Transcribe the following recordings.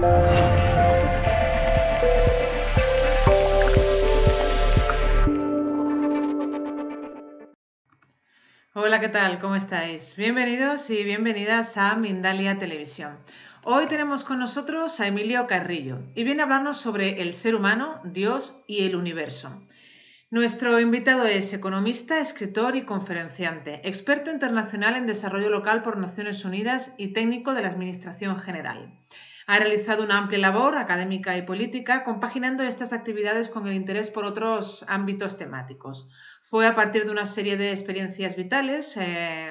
Hola, ¿qué tal? ¿Cómo estáis? Bienvenidos y bienvenidas a Mindalia Televisión. Hoy tenemos con nosotros a Emilio Carrillo y viene a hablarnos sobre el ser humano, Dios y el universo. Nuestro invitado es economista, escritor y conferenciante, experto internacional en desarrollo local por Naciones Unidas y técnico de la Administración General. Ha realizado una amplia labor académica y política, compaginando estas actividades con el interés por otros ámbitos temáticos. Fue a partir de una serie de experiencias vitales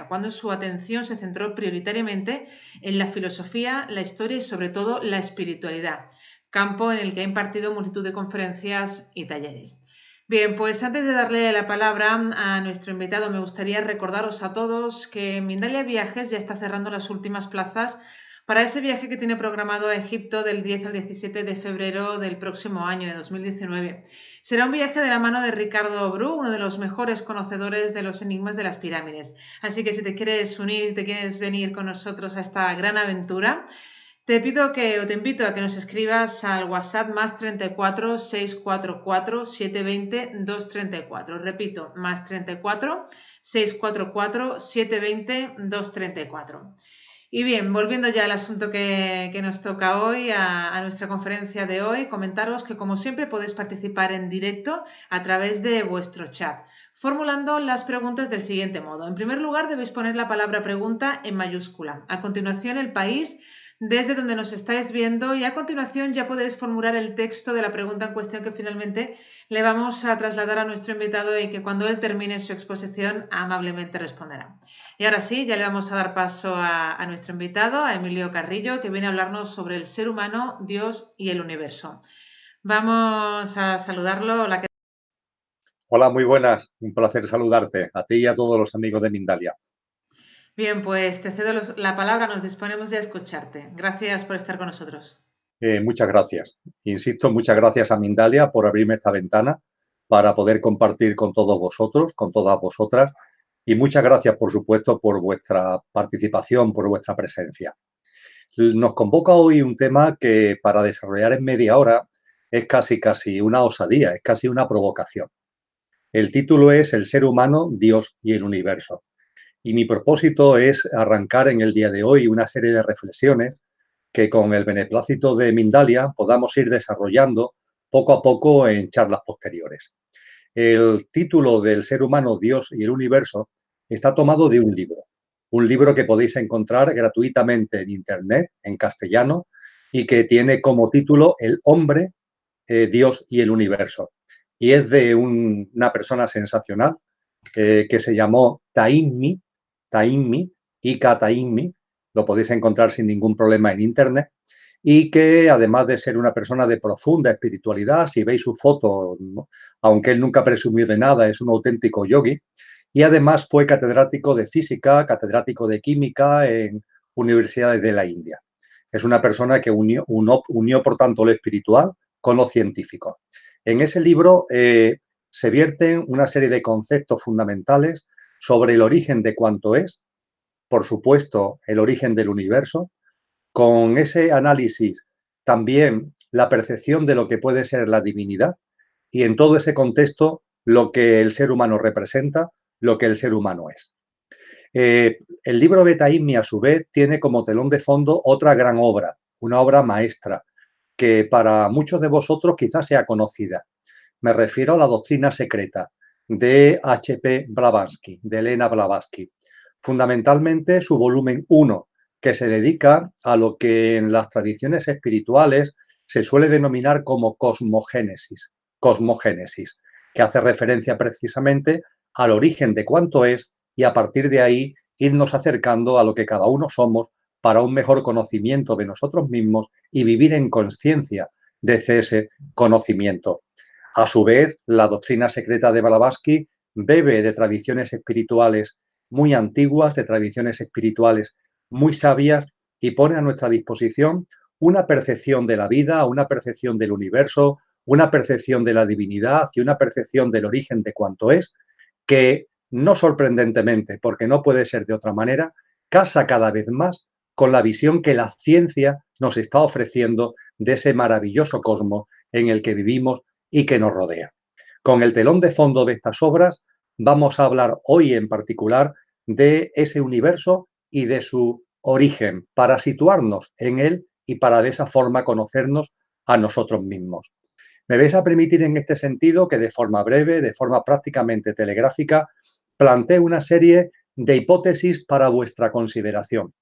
cuando su atención se centró prioritariamente en la filosofía, la historia y sobre todo la espiritualidad, campo en el que ha impartido multitud de conferencias y talleres. Bien, pues antes de darle la palabra a nuestro invitado, me gustaría recordaros a todos que Mindalia Viajes ya está cerrando las últimas plazas para ese viaje que tiene programado a Egipto del 10 al 17 de febrero del próximo año, de 2019. Será un viaje de la mano de Ricardo Bru, uno de los mejores conocedores de los enigmas de las pirámides. Así que si te quieres unir, te quieres venir con nosotros a esta gran aventura, te invito a que nos escribas al WhatsApp más 34 644 720 234. Repito, más 34 644 720 234. Y bien, volviendo ya al asunto que nos toca hoy, a nuestra conferencia de hoy, comentaros que como siempre podéis participar en directo a través de vuestro chat, formulando las preguntas del siguiente modo. En primer lugar, debéis poner la palabra pregunta en mayúscula. A continuación, el país desde donde nos estáis viendo y a continuación ya podéis formular el texto de la pregunta en cuestión que finalmente le vamos a trasladar a nuestro invitado y que cuando él termine su exposición amablemente responderá. Y ahora sí, ya le vamos a dar paso a nuestro invitado, a Emilio Carrillo, que viene a hablarnos sobre el ser humano, Dios y el universo. Vamos a saludarlo. Hola, Hola, muy buenas. Un placer saludarte a ti y a todos los amigos de Mindalia. bien, pues te cedo la palabra, nos disponemos ya a escucharte. Gracias por estar con nosotros. Muchas gracias. Insisto, muchas gracias a Mindalia por abrirme esta ventana para poder compartir con todos vosotros, con todas vosotras. Y muchas gracias, por supuesto, por vuestra participación, por vuestra presencia. Nos convoca hoy un tema que para desarrollar en media hora es casi una osadía, es casi una provocación. El título es El ser humano, Dios y el universo. Y mi propósito es arrancar en el día de hoy una serie de reflexiones que con el beneplácito de Mindalia podamos ir desarrollando poco a poco en charlas posteriores. El título del ser humano, Dios y el universo está tomado de un libro que podéis encontrar gratuitamente en Internet, en castellano, y que tiene como título El hombre, Dios y el universo. Y es de una persona sensacional que se llamó Taimmi, Ika Taimmi, lo podéis encontrar sin ningún problema en Internet, y que además de ser una persona de profunda espiritualidad, si veis su foto, ¿no?, aunque él nunca presumió de nada, es un auténtico yogi, y además fue catedrático de física, catedrático de química en universidades de la India. Es una persona que unió por tanto lo espiritual con lo científico. En ese libro se vierten una serie de conceptos fundamentales sobre el origen de cuanto es, por supuesto, el origen del universo, con ese análisis también la percepción de lo que puede ser la divinidad y en todo ese contexto lo que el ser humano representa, lo que el ser humano es. El libro de Taimmi, a su vez, tiene como telón de fondo otra gran obra, una obra maestra, que para muchos de vosotros quizás sea conocida. Me refiero a la doctrina secreta de H.P. Blavatsky, de Elena Blavatsky. Fundamentalmente su volumen 1, que se dedica a lo que en las tradiciones espirituales se suele denominar como cosmogénesis, que hace referencia precisamente al origen de cuánto es y a partir de ahí irnos acercando a lo que cada uno somos para un mejor conocimiento de nosotros mismos y vivir en conciencia de ese conocimiento. A su vez, la doctrina secreta de Blavatsky bebe de tradiciones espirituales muy antiguas, de tradiciones espirituales muy sabias y pone a nuestra disposición una percepción de la vida, una percepción del universo, una percepción de la divinidad y una percepción del origen de cuanto es, que no sorprendentemente, porque no puede ser de otra manera, casa cada vez más con la visión que la ciencia nos está ofreciendo de ese maravilloso cosmos en el que vivimos y que nos rodea. Con el telón de fondo de estas obras vamos a hablar hoy en particular de ese universo y de su origen, para situarnos en él y para de esa forma conocernos a nosotros mismos. Me vais a permitir en este sentido que de forma breve, de forma prácticamente telegráfica, plantee una serie de hipótesis para vuestra consideración.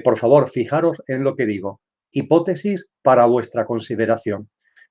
Por favor, fijaros en lo que digo. Hipótesis para vuestra consideración.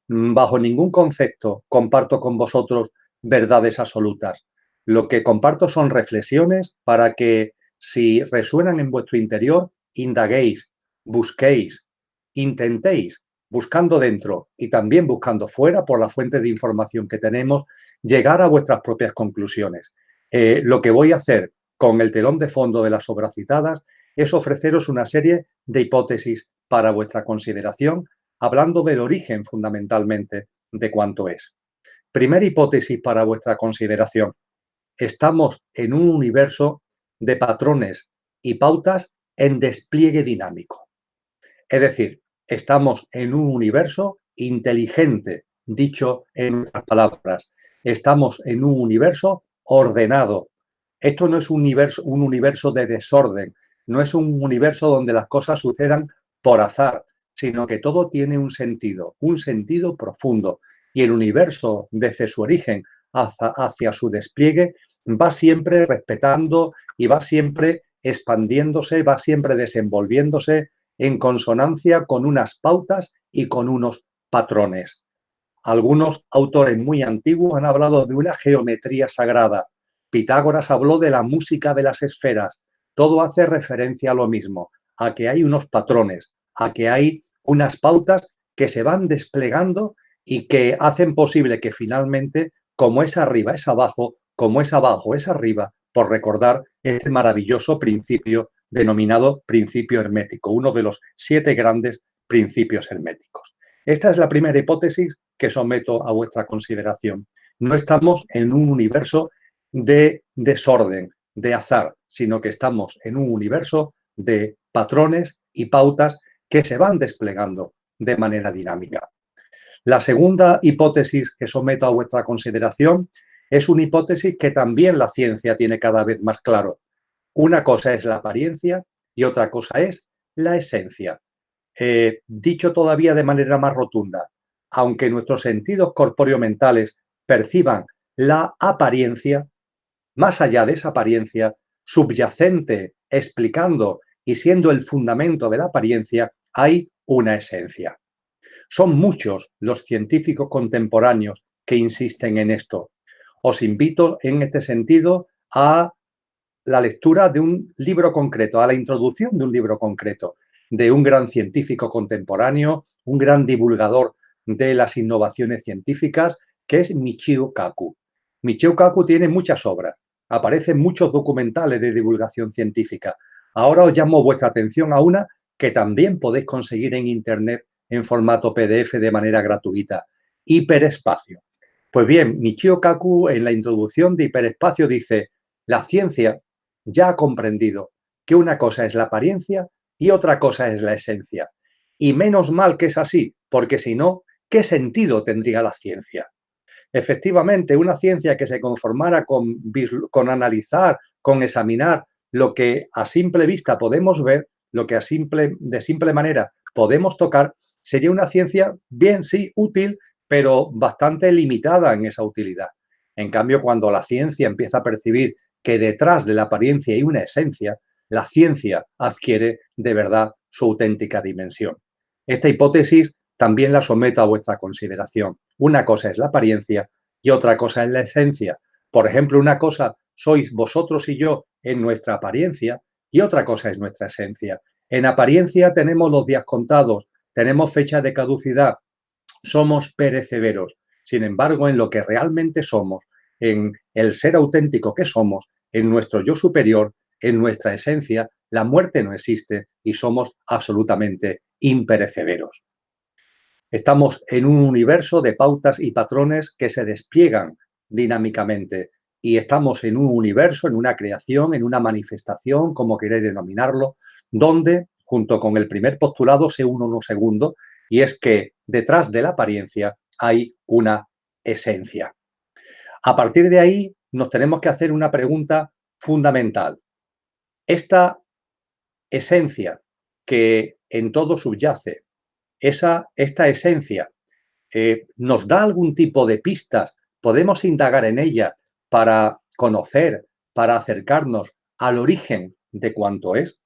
Bajo ningún concepto comparto con vosotros verdades absolutas. Lo que comparto son reflexiones para que, si resuenan en vuestro interior, indaguéis, busquéis, intentéis, buscando dentro y también buscando fuera por la fuente de información que tenemos, llegar a vuestras propias conclusiones. Lo que voy a hacer con el telón de fondo de las obras citadas es ofreceros una serie de hipótesis para vuestra consideración, hablando del origen fundamentalmente de cuánto es. Primera hipótesis para vuestra consideración. Estamos en un universo de patrones y pautas en despliegue dinámico. Es decir, estamos en un universo inteligente, dicho en otras palabras. Estamos en un universo ordenado. Esto no es un universo de desorden, no es un universo donde las cosas sucedan por azar, sino que todo tiene un sentido profundo. Y el universo, desde su origen hacia su despliegue, va siempre respetando y va siempre expandiéndose, va siempre desenvolviéndose en consonancia con unas pautas y con unos patrones. Algunos autores muy antiguos han hablado de una geometría sagrada. Pitágoras habló de la música de las esferas. Todo hace referencia a lo mismo, a que hay unos patrones, a que hay unas pautas que se van desplegando y que hacen posible que finalmente, como es arriba, es abajo, como es abajo, es arriba, por recordar este maravilloso principio denominado principio hermético, uno de los 7 grandes principios herméticos. Esta es la primera hipótesis que someto a vuestra consideración. No estamos en un universo de desorden, de azar, sino que estamos en un universo de patrones y pautas que se van desplegando de manera dinámica. La segunda hipótesis que someto a vuestra consideración es una hipótesis que también la ciencia tiene cada vez más claro. Una cosa es la apariencia y otra cosa es la esencia. Dicho todavía de manera más rotunda, aunque nuestros sentidos corpóreo-mentales perciban la apariencia, más allá de esa apariencia, subyacente, explicando y siendo el fundamento de la apariencia, hay una esencia. Son muchos los científicos contemporáneos que insisten en esto. Os invito en este sentido a la lectura de un libro concreto, a la introducción de un libro concreto, de un gran científico contemporáneo, un gran divulgador de las innovaciones científicas, que es Michio Kaku. Michio Kaku tiene muchas obras, aparecen muchos documentales de divulgación científica. Ahora os llamo vuestra atención a una que también podéis conseguir en Internet en formato PDF de manera gratuita, Hiperespacio. Pues bien, Michio Kaku en la introducción de Hiperespacio dice: la ciencia ya ha comprendido que una cosa es la apariencia y otra cosa es la esencia. Y menos mal que es así, porque si no, ¿qué sentido tendría la ciencia? Efectivamente, una ciencia que se conformara con analizar, con examinar lo que a simple vista podemos ver, lo que de simple manera podemos tocar, sería una ciencia bien, sí, útil, pero bastante limitada en esa utilidad. En cambio, cuando la ciencia empieza a percibir que detrás de la apariencia hay una esencia, la ciencia adquiere de verdad su auténtica dimensión. Esta hipótesis también la someto a vuestra consideración. Una cosa es la apariencia y otra cosa es la esencia. Por ejemplo, una cosa sois vosotros y yo en nuestra apariencia y otra cosa es nuestra esencia. En apariencia tenemos los días contados, tenemos fecha de caducidad, somos perecederos. Sin embargo, en lo que realmente somos, en el ser auténtico que somos, en nuestro yo superior, en nuestra esencia, la muerte no existe y somos absolutamente imperecederos. Estamos en un universo de pautas y patrones que se despliegan dinámicamente y estamos en un universo, en una creación, en una manifestación, como queréis denominarlo, donde junto con el primer postulado se une uno segundo, y es que detrás de la apariencia hay una esencia. A partir de ahí nos tenemos que hacer una pregunta fundamental. Esta esencia que en todo subyace, esta esencia nos da algún tipo de pistas, podemos indagar en ella para conocer, para acercarnos al origen de cuanto es.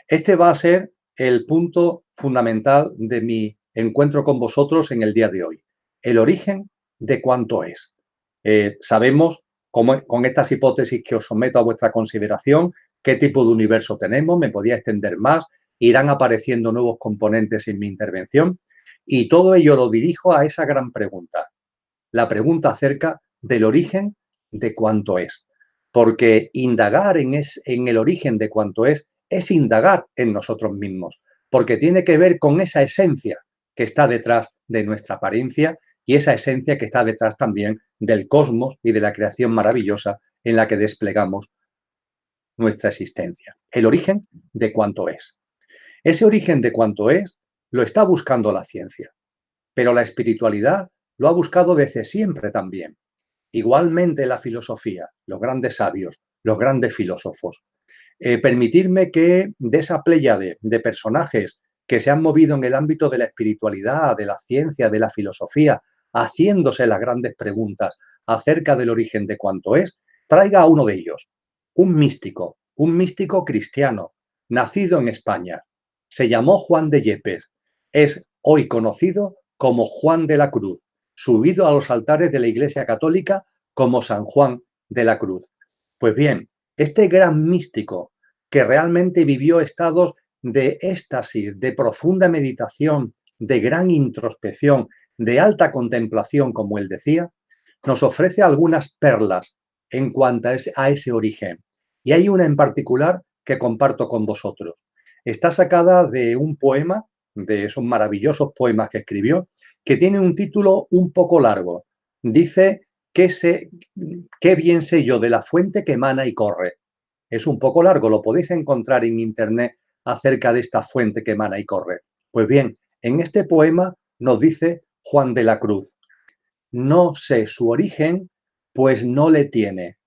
Este va a ser el punto fundamental de mi encuentro con vosotros en el día de hoy, el origen de cuanto es. Sabemos, con estas hipótesis que os someto a vuestra consideración, qué tipo de universo tenemos, me podía extender más, irán apareciendo nuevos componentes en mi intervención, y todo ello lo dirijo a esa gran pregunta, la pregunta acerca del origen de cuanto es. Porque indagar en el origen de cuanto es indagar en nosotros mismos, porque tiene que ver con esa esencia que está detrás de nuestra apariencia y esa esencia que está detrás también del cosmos y de la creación maravillosa en la que desplegamos nuestra existencia. El origen de cuanto es. Ese origen de cuanto es lo está buscando la ciencia, pero la espiritualidad lo ha buscado desde siempre también. Igualmente la filosofía, los grandes sabios, los grandes filósofos. Permitirme que de esa pléyade de personajes que se han movido en el ámbito de la espiritualidad, de la ciencia, de la filosofía, haciéndose las grandes preguntas acerca del origen de cuanto es, traiga a uno de ellos, un místico cristiano, nacido en España. Se llamó Juan de Yepes. Es hoy conocido como Juan de la Cruz, subido a los altares de la Iglesia Católica como San Juan de la Cruz. Pues bien, este gran místico que realmente vivió estados de éxtasis, de profunda meditación, de gran introspección, de alta contemplación, como él decía, nos ofrece algunas perlas en cuanto a ese origen. Y hay una en particular que comparto con vosotros. Está sacada de un poema, de esos maravillosos poemas que escribió, que tiene un título un poco largo. Dice, qué bien sé yo de la fuente que emana y corre. Es un poco largo, lo podéis encontrar en internet acerca de esta fuente que emana y corre. Pues bien, en este poema nos dice Juan de la Cruz: no sé su origen, pues no le tiene,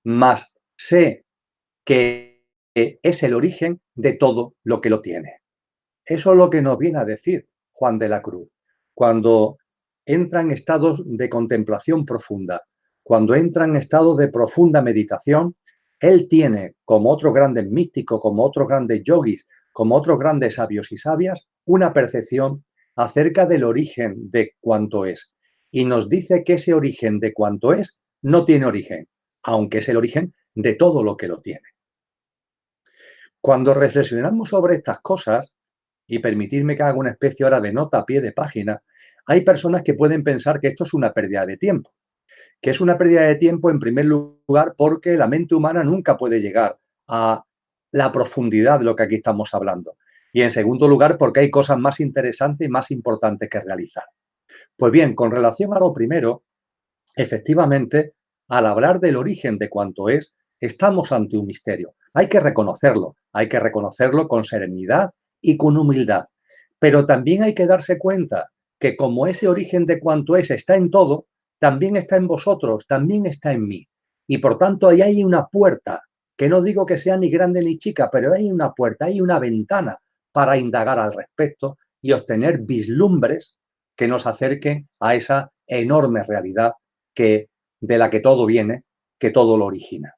mas sé que es el origen de todo lo que lo tiene. Eso es lo que nos viene a decir Juan de la Cruz. Cuando entra en estados de contemplación profunda, cuando entra en estados de profunda meditación, él tiene, como otros grandes místicos, como otros grandes yogis, como otros grandes sabios y sabias, una percepción acerca del origen de cuanto es. Y nos dice que ese origen de cuanto es no tiene origen, aunque es el origen de todo lo que lo tiene. Cuando reflexionamos sobre estas cosas, y permitidme que haga una especie ahora de nota a pie de página, hay personas que pueden pensar que esto es una pérdida de tiempo. Que es una pérdida de tiempo, en primer lugar, porque la mente humana nunca puede llegar a la profundidad de lo que aquí estamos hablando. Y en segundo lugar, porque hay cosas más interesantes y más importantes que realizar. Pues bien, con relación a lo primero, efectivamente, al hablar del origen de cuanto es, estamos ante un misterio. Hay que reconocerlo con serenidad y con humildad. Pero también hay que darse cuenta que como ese origen de cuanto es está en todo, también está en vosotros, también está en mí. Y por tanto, ahí hay una puerta, que no digo que sea ni grande ni chica, pero hay una puerta, hay una ventana para indagar al respecto y obtener vislumbres que nos acerquen a esa enorme realidad de la que todo viene, que todo lo origina.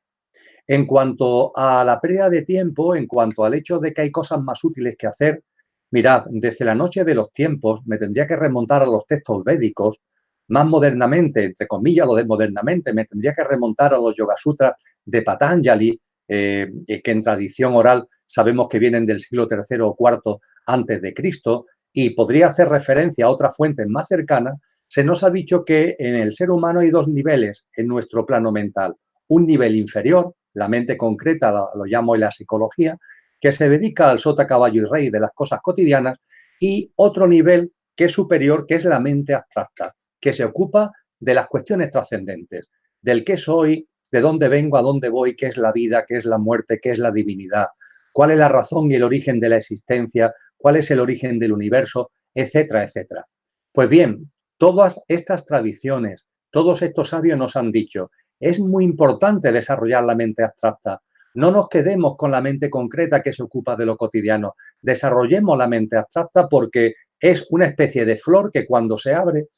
En cuanto a la pérdida de tiempo, en cuanto al hecho de que hay cosas más útiles que hacer, mirad, desde la noche de los tiempos me tendría que remontar a los textos védicos, más modernamente, entre comillas lo de modernamente, me tendría que remontar a los Yoga Sutras de Patanjali, que en tradición oral sabemos que vienen del siglo III o IV antes de Cristo, y podría hacer referencia a otras fuentes más cercanas. Se nos ha dicho que en el ser humano hay dos niveles en nuestro plano mental. Un nivel inferior, la mente concreta, lo llamo en la psicología, que se dedica al sota, caballo y rey de las cosas cotidianas, y otro nivel que es superior, que es la mente abstracta, que se ocupa de las cuestiones trascendentes, del qué soy, de dónde vengo, a dónde voy, qué es la vida, qué es la muerte, qué es la divinidad. cuál es la razón y el origen de la existencia, cuál es el origen del universo, etcétera, etcétera. Pues bien, todas estas tradiciones, todos estos sabios nos han dicho, es muy importante desarrollar la mente abstracta. No nos quedemos con la mente concreta que se ocupa de lo cotidiano. Desarrollemos la mente abstracta porque es una especie de flor que cuando se abre,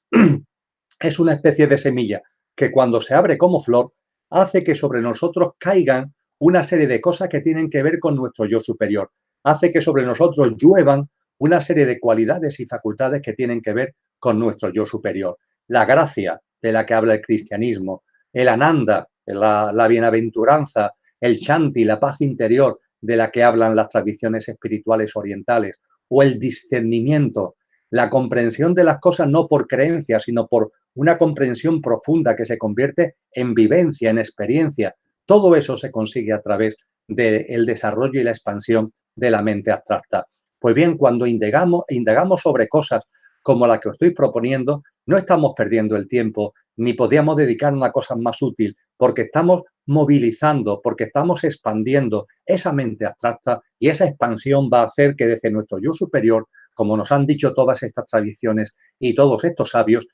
es una especie de semilla que cuando se abre como flor, hace que sobre nosotros caigan una serie de cosas que tienen que ver con nuestro yo superior. Hace que sobre nosotros lluevan una serie de cualidades y facultades que tienen que ver con nuestro yo superior. La gracia de la que habla el cristianismo, el ananda, la bienaventuranza, el shanti, la paz interior de la que hablan las tradiciones espirituales orientales, o el discernimiento, la comprensión de las cosas no por creencia, sino por una comprensión profunda que se convierte en vivencia, en experiencia. Todo eso se consigue a través del desarrollo y la expansión de la mente abstracta. Pues bien, cuando indagamos sobre cosas como la que os estoy proponiendo, no estamos perdiendo el tiempo, ni podríamos dedicarnos a cosas más útiles, porque estamos movilizando, porque estamos expandiendo esa mente abstracta y esa expansión va a hacer que desde nuestro yo superior, como nos han dicho todas estas tradiciones y todos estos sabios,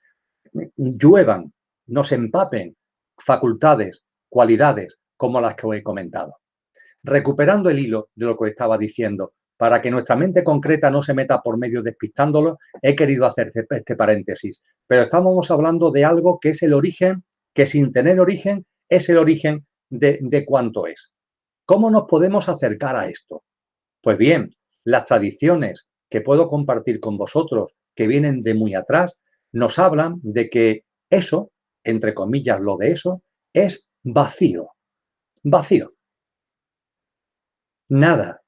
lluevan, nos empapen facultades, cualidades como las que os he comentado. Recuperando el hilo de lo que os estaba diciendo, para que nuestra mente concreta no se meta por medio despistándolo, he querido hacer este paréntesis. Pero estamos hablando de algo que es el origen, que sin tener origen es el origen de cuánto es. ¿Cómo nos podemos acercar a esto? Pues bien, las tradiciones que puedo compartir con vosotros, que vienen de muy atrás, nos hablan de que eso, entre comillas, lo de eso, es vacío. Vacío. Nada.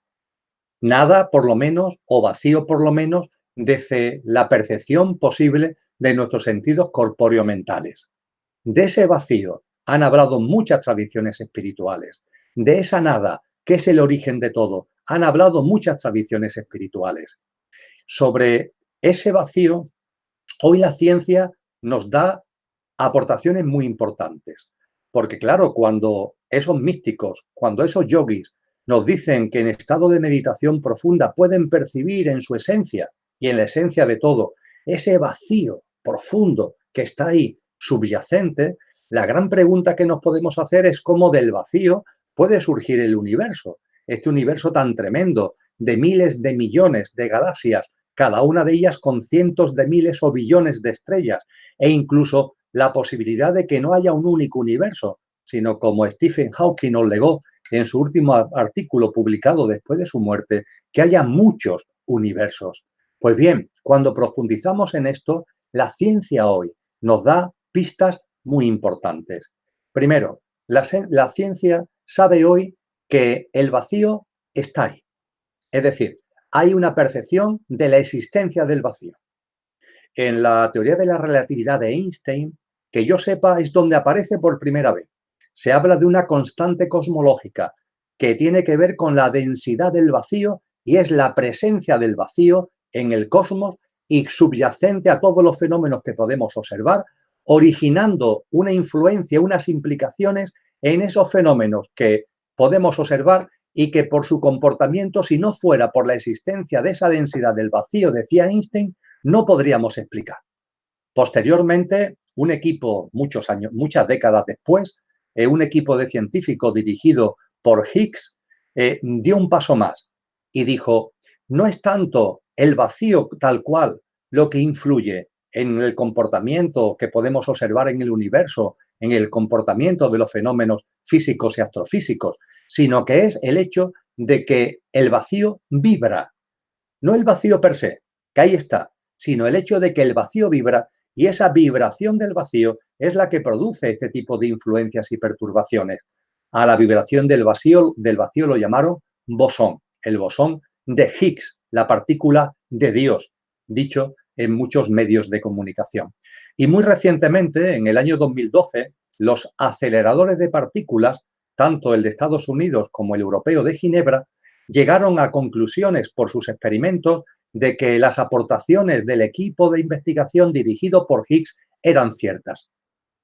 Nada, por lo menos, o vacío, por lo menos, desde la percepción posible de nuestros sentidos corpóreo-mentales. De ese vacío han hablado muchas tradiciones espirituales. De esa nada, que es el origen de todo, han hablado muchas tradiciones espirituales. Sobre ese vacío, hoy la ciencia nos da aportaciones muy importantes. Porque claro, cuando esos místicos, cuando esos yogis nos dicen que en estado de meditación profunda pueden percibir en su esencia y en la esencia de todo ese vacío profundo que está ahí subyacente, la gran pregunta que nos podemos hacer es cómo del vacío puede surgir el universo, este universo tan tremendo de miles de millones de galaxias, cada una de ellas con cientos de miles o billones de estrellas, e incluso la posibilidad de que no haya un único universo, sino como Stephen Hawking nos legó en su último artículo publicado después de su muerte, que haya muchos universos. Pues bien, cuando profundizamos en esto, la ciencia hoy nos da pistas muy importantes. Primero, la ciencia sabe hoy que el vacío está ahí. Es decir, hay una percepción de la existencia del vacío. En la teoría de la relatividad de Einstein, que yo sepa, es donde aparece por primera vez. Se habla de una constante cosmológica que tiene que ver con la densidad del vacío y es la presencia del vacío en el cosmos y subyacente a todos los fenómenos que podemos observar, originando una influencia, unas implicaciones en esos fenómenos que podemos observar y que por su comportamiento, si no fuera por la existencia de esa densidad del vacío, decía Einstein, no podríamos explicar. Posteriormente, un equipo, muchos años, muchas décadas después, un equipo de científicos dirigido por Higgs, dio un paso más y dijo, no es tanto el vacío tal cual lo que influye en el comportamiento que podemos observar en el universo, en el comportamiento de los fenómenos físicos y astrofísicos, sino que es el hecho de que el vacío vibra. No el vacío per se, que ahí está, sino el hecho de que el vacío vibra y esa vibración del vacío es la que produce este tipo de influencias y perturbaciones. A la vibración del vacío lo llamaron bosón, el bosón de Higgs, la partícula de Dios, dicho en muchos medios de comunicación. Y muy recientemente, en el año 2012, los aceleradores de partículas, tanto el de Estados Unidos como el europeo de Ginebra, llegaron a conclusiones por sus experimentos de que las aportaciones del equipo de investigación dirigido por Higgs eran ciertas.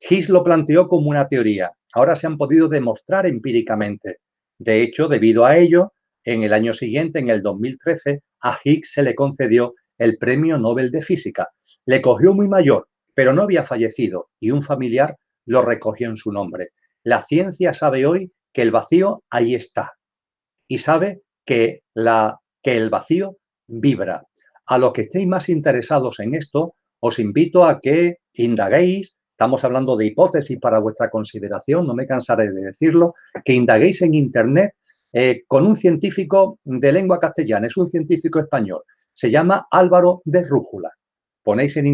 Higgs lo planteó como una teoría. Ahora se han podido demostrar empíricamente. De hecho, debido a ello, en el año siguiente, en el 2013, a Higgs se le concedió el Premio Nobel de Física. Le cogió muy mayor, pero no había fallecido y un familiar lo recogió en su nombre. La ciencia sabe hoy que el vacío ahí está y sabe que el vacío vibra. A los que estéis más interesados en esto, os invito a que indaguéis, estamos hablando de hipótesis para vuestra consideración, no me cansaré de decirlo, que indaguéis en Internet con un científico de lengua castellana, es un científico español, se llama Álvaro de Rújula. Ponéis en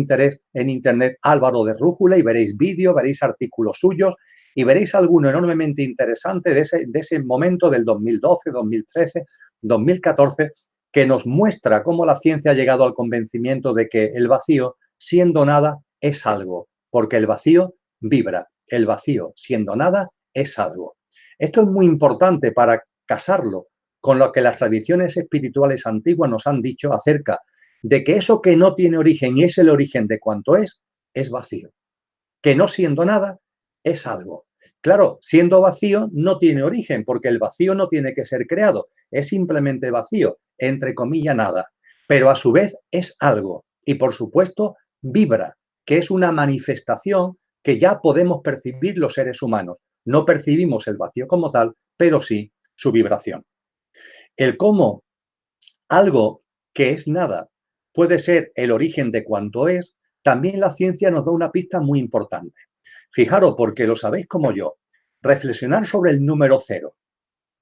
Internet Álvaro de Rújula y veréis vídeos, veréis artículos suyos y veréis alguno enormemente interesante de ese momento del 2012, 2013, 2014, que nos muestra cómo la ciencia ha llegado al convencimiento de que el vacío, siendo nada, es algo, porque el vacío vibra, el vacío, siendo nada, es algo. Esto es muy importante para casarlo con lo que las tradiciones espirituales antiguas nos han dicho acerca de que eso que no tiene origen y es el origen de cuanto es vacío. Que no siendo nada, es algo. Claro, siendo vacío no tiene origen, porque el vacío no tiene que ser creado, es simplemente vacío, entre comillas nada, pero a su vez es algo y por supuesto vibra, que es una manifestación que ya podemos percibir los seres humanos. No percibimos el vacío como tal, pero sí su vibración. El cómo algo que es nada puede ser el origen de cuanto es, también la ciencia nos da una pista muy importante. Fijaros, porque lo sabéis como yo, reflexionar sobre el número cero.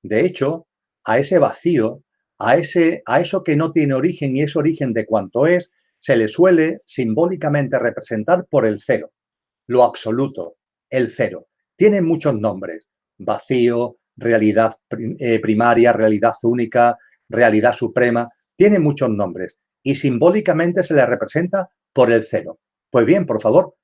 De hecho, a ese vacío, a eso que no tiene origen y es origen de cuanto es, se le suele simbólicamente representar por el cero, lo absoluto, el cero. Tiene muchos nombres, vacío, realidad primaria, realidad única, realidad suprema, tiene muchos nombres y simbólicamente se le representa por el cero. Pues bien, por favor,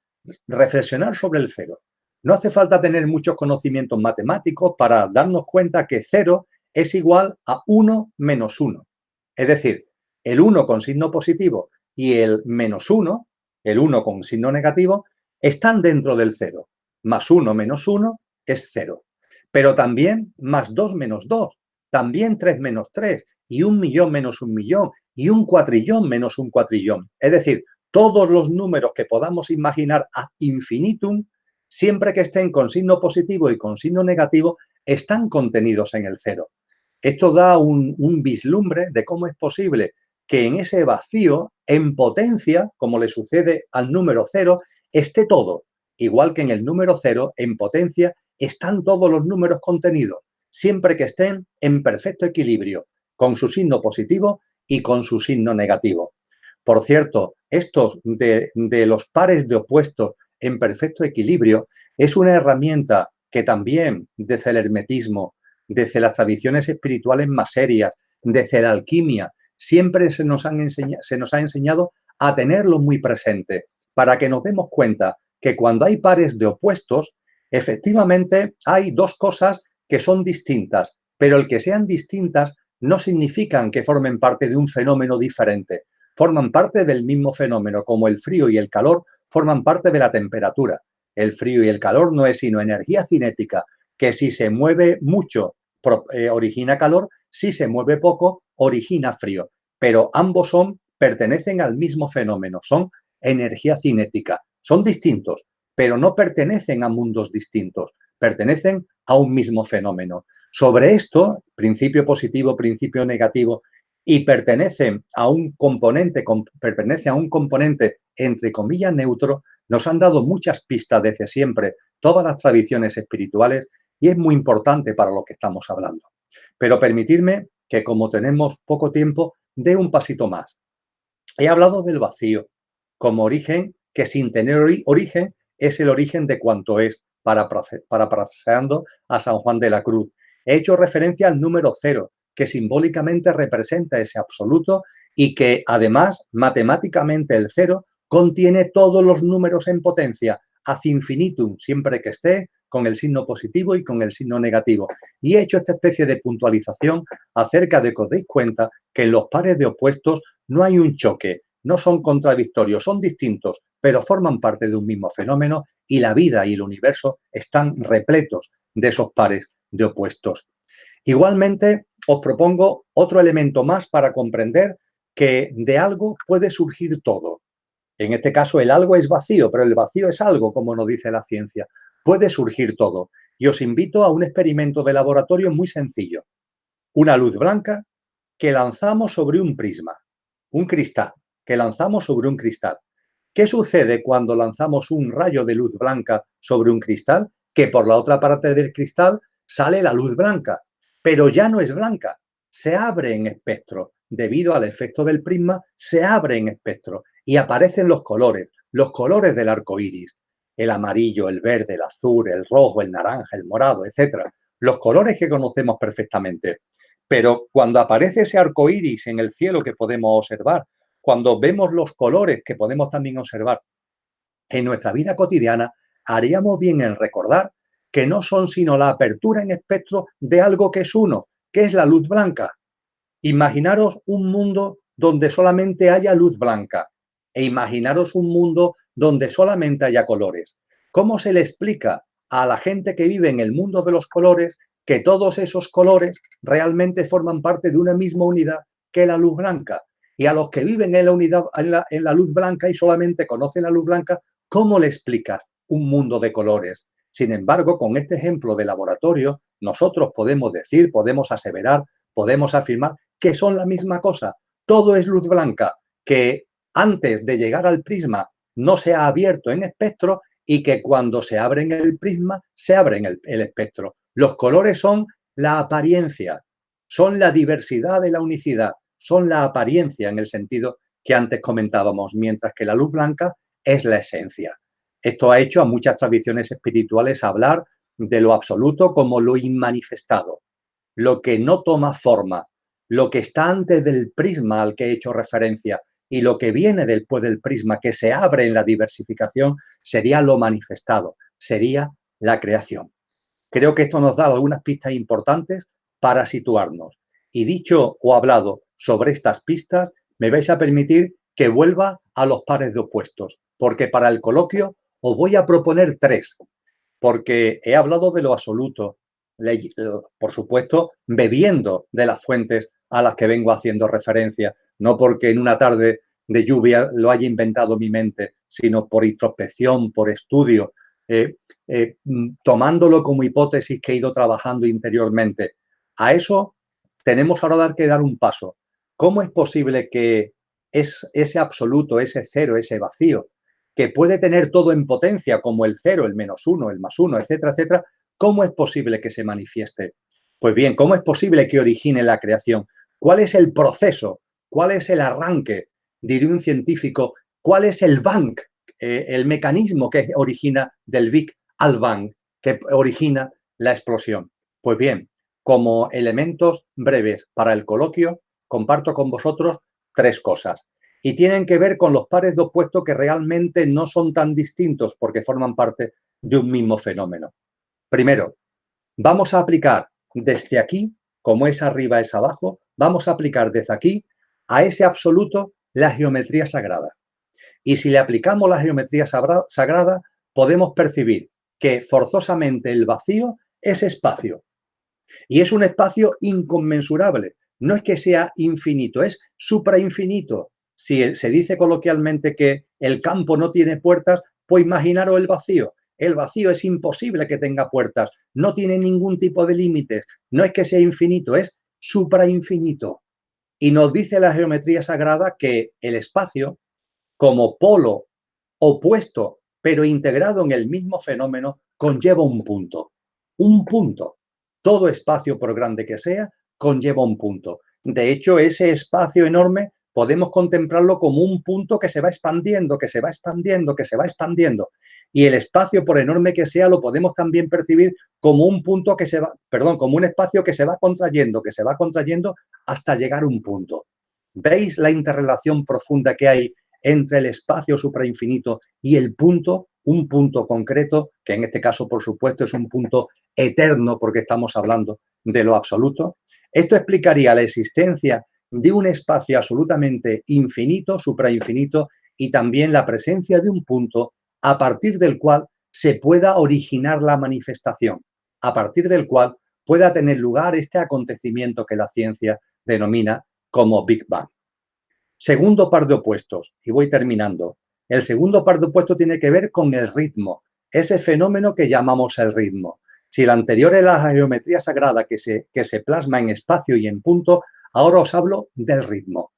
reflexionar sobre el cero. No hace falta tener muchos conocimientos matemáticos para darnos cuenta que cero es igual a 1 menos 1. Es decir, el 1 con signo positivo y el menos 1, el 1 con signo negativo, están dentro del cero. Más 1 menos 1 es 0. Pero también más 2 menos 2, también 3 menos 3, y 1.000.000 menos 1.000.000, y 1.000.000.000 menos 1.000.000.000. Es decir, todos los números que podamos imaginar ad infinitum, siempre que estén con signo positivo y con signo negativo, están contenidos en el cero. Esto da un vislumbre de cómo es posible que en ese vacío, en potencia, como le sucede al número cero, esté todo. Igual que en el número cero, en potencia, están todos los números contenidos, siempre que estén en perfecto equilibrio, con su signo positivo y con su signo negativo. Por cierto, estos de los pares de opuestos en perfecto equilibrio es una herramienta que también desde el hermetismo, desde las tradiciones espirituales más serias, desde la alquimia, siempre se nos ha enseñado a tenerlo muy presente para que nos demos cuenta que cuando hay pares de opuestos, efectivamente hay dos cosas que son distintas, pero el que sean distintas no significan que formen parte de un fenómeno diferente. Forman parte del mismo fenómeno, como el frío y el calor forman parte de la temperatura. El frío y el calor no es sino energía cinética, que si se mueve mucho origina calor, si se mueve poco origina frío. Pero ambos pertenecen al mismo fenómeno, son energía cinética. Son distintos, pero no pertenecen a mundos distintos, pertenecen a un mismo fenómeno. Sobre esto, principio positivo, principio negativo, y pertenece a un componente entre comillas neutro, nos han dado muchas pistas desde siempre, todas las tradiciones espirituales, y es muy importante para lo que estamos hablando. Pero permitidme que, como tenemos poco tiempo, dé un pasito más. He hablado del vacío como origen, que sin tener origen es el origen de cuanto es, parafraseando a San Juan de la Cruz. He hecho referencia al número cero, que simbólicamente representa ese absoluto y que además matemáticamente el cero contiene todos los números en potencia, ad infinitum, siempre que esté con el signo positivo y con el signo negativo. Y he hecho esta especie de puntualización acerca de que os deis cuenta que en los pares de opuestos no hay un choque, no son contradictorios, son distintos, pero forman parte de un mismo fenómeno y la vida y el universo están repletos de esos pares de opuestos. Igualmente, os propongo otro elemento más para comprender que de algo puede surgir todo. En este caso, el algo es vacío, pero el vacío es algo, como nos dice la ciencia. Puede surgir todo. Y os invito a un experimento de laboratorio muy sencillo. Una luz blanca que lanzamos sobre un prisma, un cristal, que lanzamos sobre un cristal. ¿Qué sucede cuando lanzamos un rayo de luz blanca sobre un cristal? Que por la otra parte del cristal sale la luz blanca, pero ya no es blanca, se abre en espectro. Debido al efecto del prisma, se abre en espectro y aparecen los colores del arco iris. El amarillo, el verde, el azul, el rojo, el naranja, el morado, etc. Los colores que conocemos perfectamente. Pero cuando aparece ese arco iris en el cielo que podemos observar, cuando vemos los colores que podemos también observar en nuestra vida cotidiana, haríamos bien en recordar que no son sino la apertura en espectro de algo que es uno, que es la luz blanca. Imaginaros un mundo donde solamente haya luz blanca e imaginaros un mundo donde solamente haya colores. ¿Cómo se le explica a la gente que vive en el mundo de los colores que todos esos colores realmente forman parte de una misma unidad que es la luz blanca? Y a los que viven en la unidad, en la luz blanca y solamente conocen la luz blanca, ¿cómo le explicas un mundo de colores? Sin embargo, con este ejemplo de laboratorio, nosotros podemos decir, podemos aseverar, podemos afirmar que son la misma cosa. Todo es luz blanca, que antes de llegar al prisma no se ha abierto en espectro y que cuando se abre en el prisma, se abre en el espectro. Los colores son la apariencia, son la diversidad de la unicidad, son la apariencia en el sentido que antes comentábamos, mientras que la luz blanca es la esencia. Esto ha hecho a muchas tradiciones espirituales hablar de lo absoluto como lo inmanifestado, lo que no toma forma, lo que está antes del prisma al que he hecho referencia y lo que viene después del prisma, que se abre en la diversificación, sería lo manifestado, sería la creación. Creo que esto nos da algunas pistas importantes para situarnos. Y dicho o hablado sobre estas pistas, me vais a permitir que vuelva a los pares de opuestos, porque para el coloquio os voy a proponer tres, porque he hablado de lo absoluto, por supuesto, bebiendo de las fuentes a las que vengo haciendo referencia, no porque en una tarde de lluvia lo haya inventado mi mente, sino por introspección, por estudio, tomándolo como hipótesis que he ido trabajando interiormente. A eso tenemos ahora que dar un paso. ¿Cómo es posible que ese absoluto, ese cero, ese vacío, que puede tener todo en potencia, como el cero, el menos uno, el más uno, etcétera, etcétera, cómo es posible que se manifieste? Pues bien, ¿cómo es posible que origine la creación? ¿Cuál es el proceso? ¿Cuál es el arranque? Diría un científico, ¿cuál es el bang, el mecanismo que origina del Big al Bang, que origina la explosión? Pues bien, como elementos breves para el coloquio, comparto con vosotros tres cosas. Y tienen que ver con los pares de opuestos que realmente no son tan distintos porque forman parte de un mismo fenómeno. Primero, vamos a aplicar desde aquí, como es arriba es abajo, vamos a aplicar desde aquí a ese absoluto la geometría sagrada. Y si le aplicamos la geometría sagrada, podemos percibir que forzosamente el vacío es espacio. Y es un espacio inconmensurable. No es que sea infinito, es suprainfinito. Si se dice coloquialmente que el campo no tiene puertas, pues imaginaros el vacío. El vacío es imposible que tenga puertas, no tiene ningún tipo de límites. No es que sea infinito, es suprainfinito. Y nos dice la geometría sagrada que el espacio, como polo opuesto, pero integrado en el mismo fenómeno, conlleva un punto. Un punto. Todo espacio, por grande que sea, conlleva un punto. De hecho, ese espacio enorme podemos contemplarlo como un punto que se va expandiendo, que se va expandiendo, que se va expandiendo. Y el espacio, por enorme que sea, lo podemos también percibir como un punto que se va, perdón, como un espacio que se va contrayendo hasta llegar a un punto. ¿Veis la interrelación profunda que hay entre el espacio suprainfinito y el punto, un punto concreto, que en este caso, por supuesto, es un punto eterno porque estamos hablando de lo absoluto? Esto explicaría la existencia de un espacio absolutamente infinito, suprainfinito, y también la presencia de un punto a partir del cual se pueda originar la manifestación, a partir del cual pueda tener lugar este acontecimiento que la ciencia denomina como Big Bang. Segundo par de opuestos, y voy terminando. El segundo par de opuestos tiene que ver con el ritmo, ese fenómeno que llamamos el ritmo. Si el anterior era la geometría sagrada que se plasma en espacio y en punto, ahora os hablo del ritmo.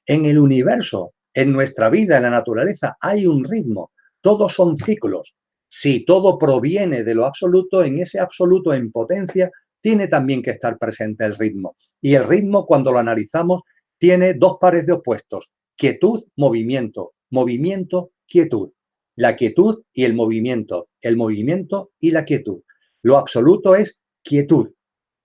En el universo, en nuestra vida, en la naturaleza, hay un ritmo. Todos son ciclos. Si todo proviene de lo absoluto, en ese absoluto en potencia, tiene también que estar presente el ritmo. Y el ritmo, cuando lo analizamos, tiene dos pares de opuestos: quietud, movimiento, movimiento, quietud. La quietud y el movimiento y la quietud. Lo absoluto es quietud,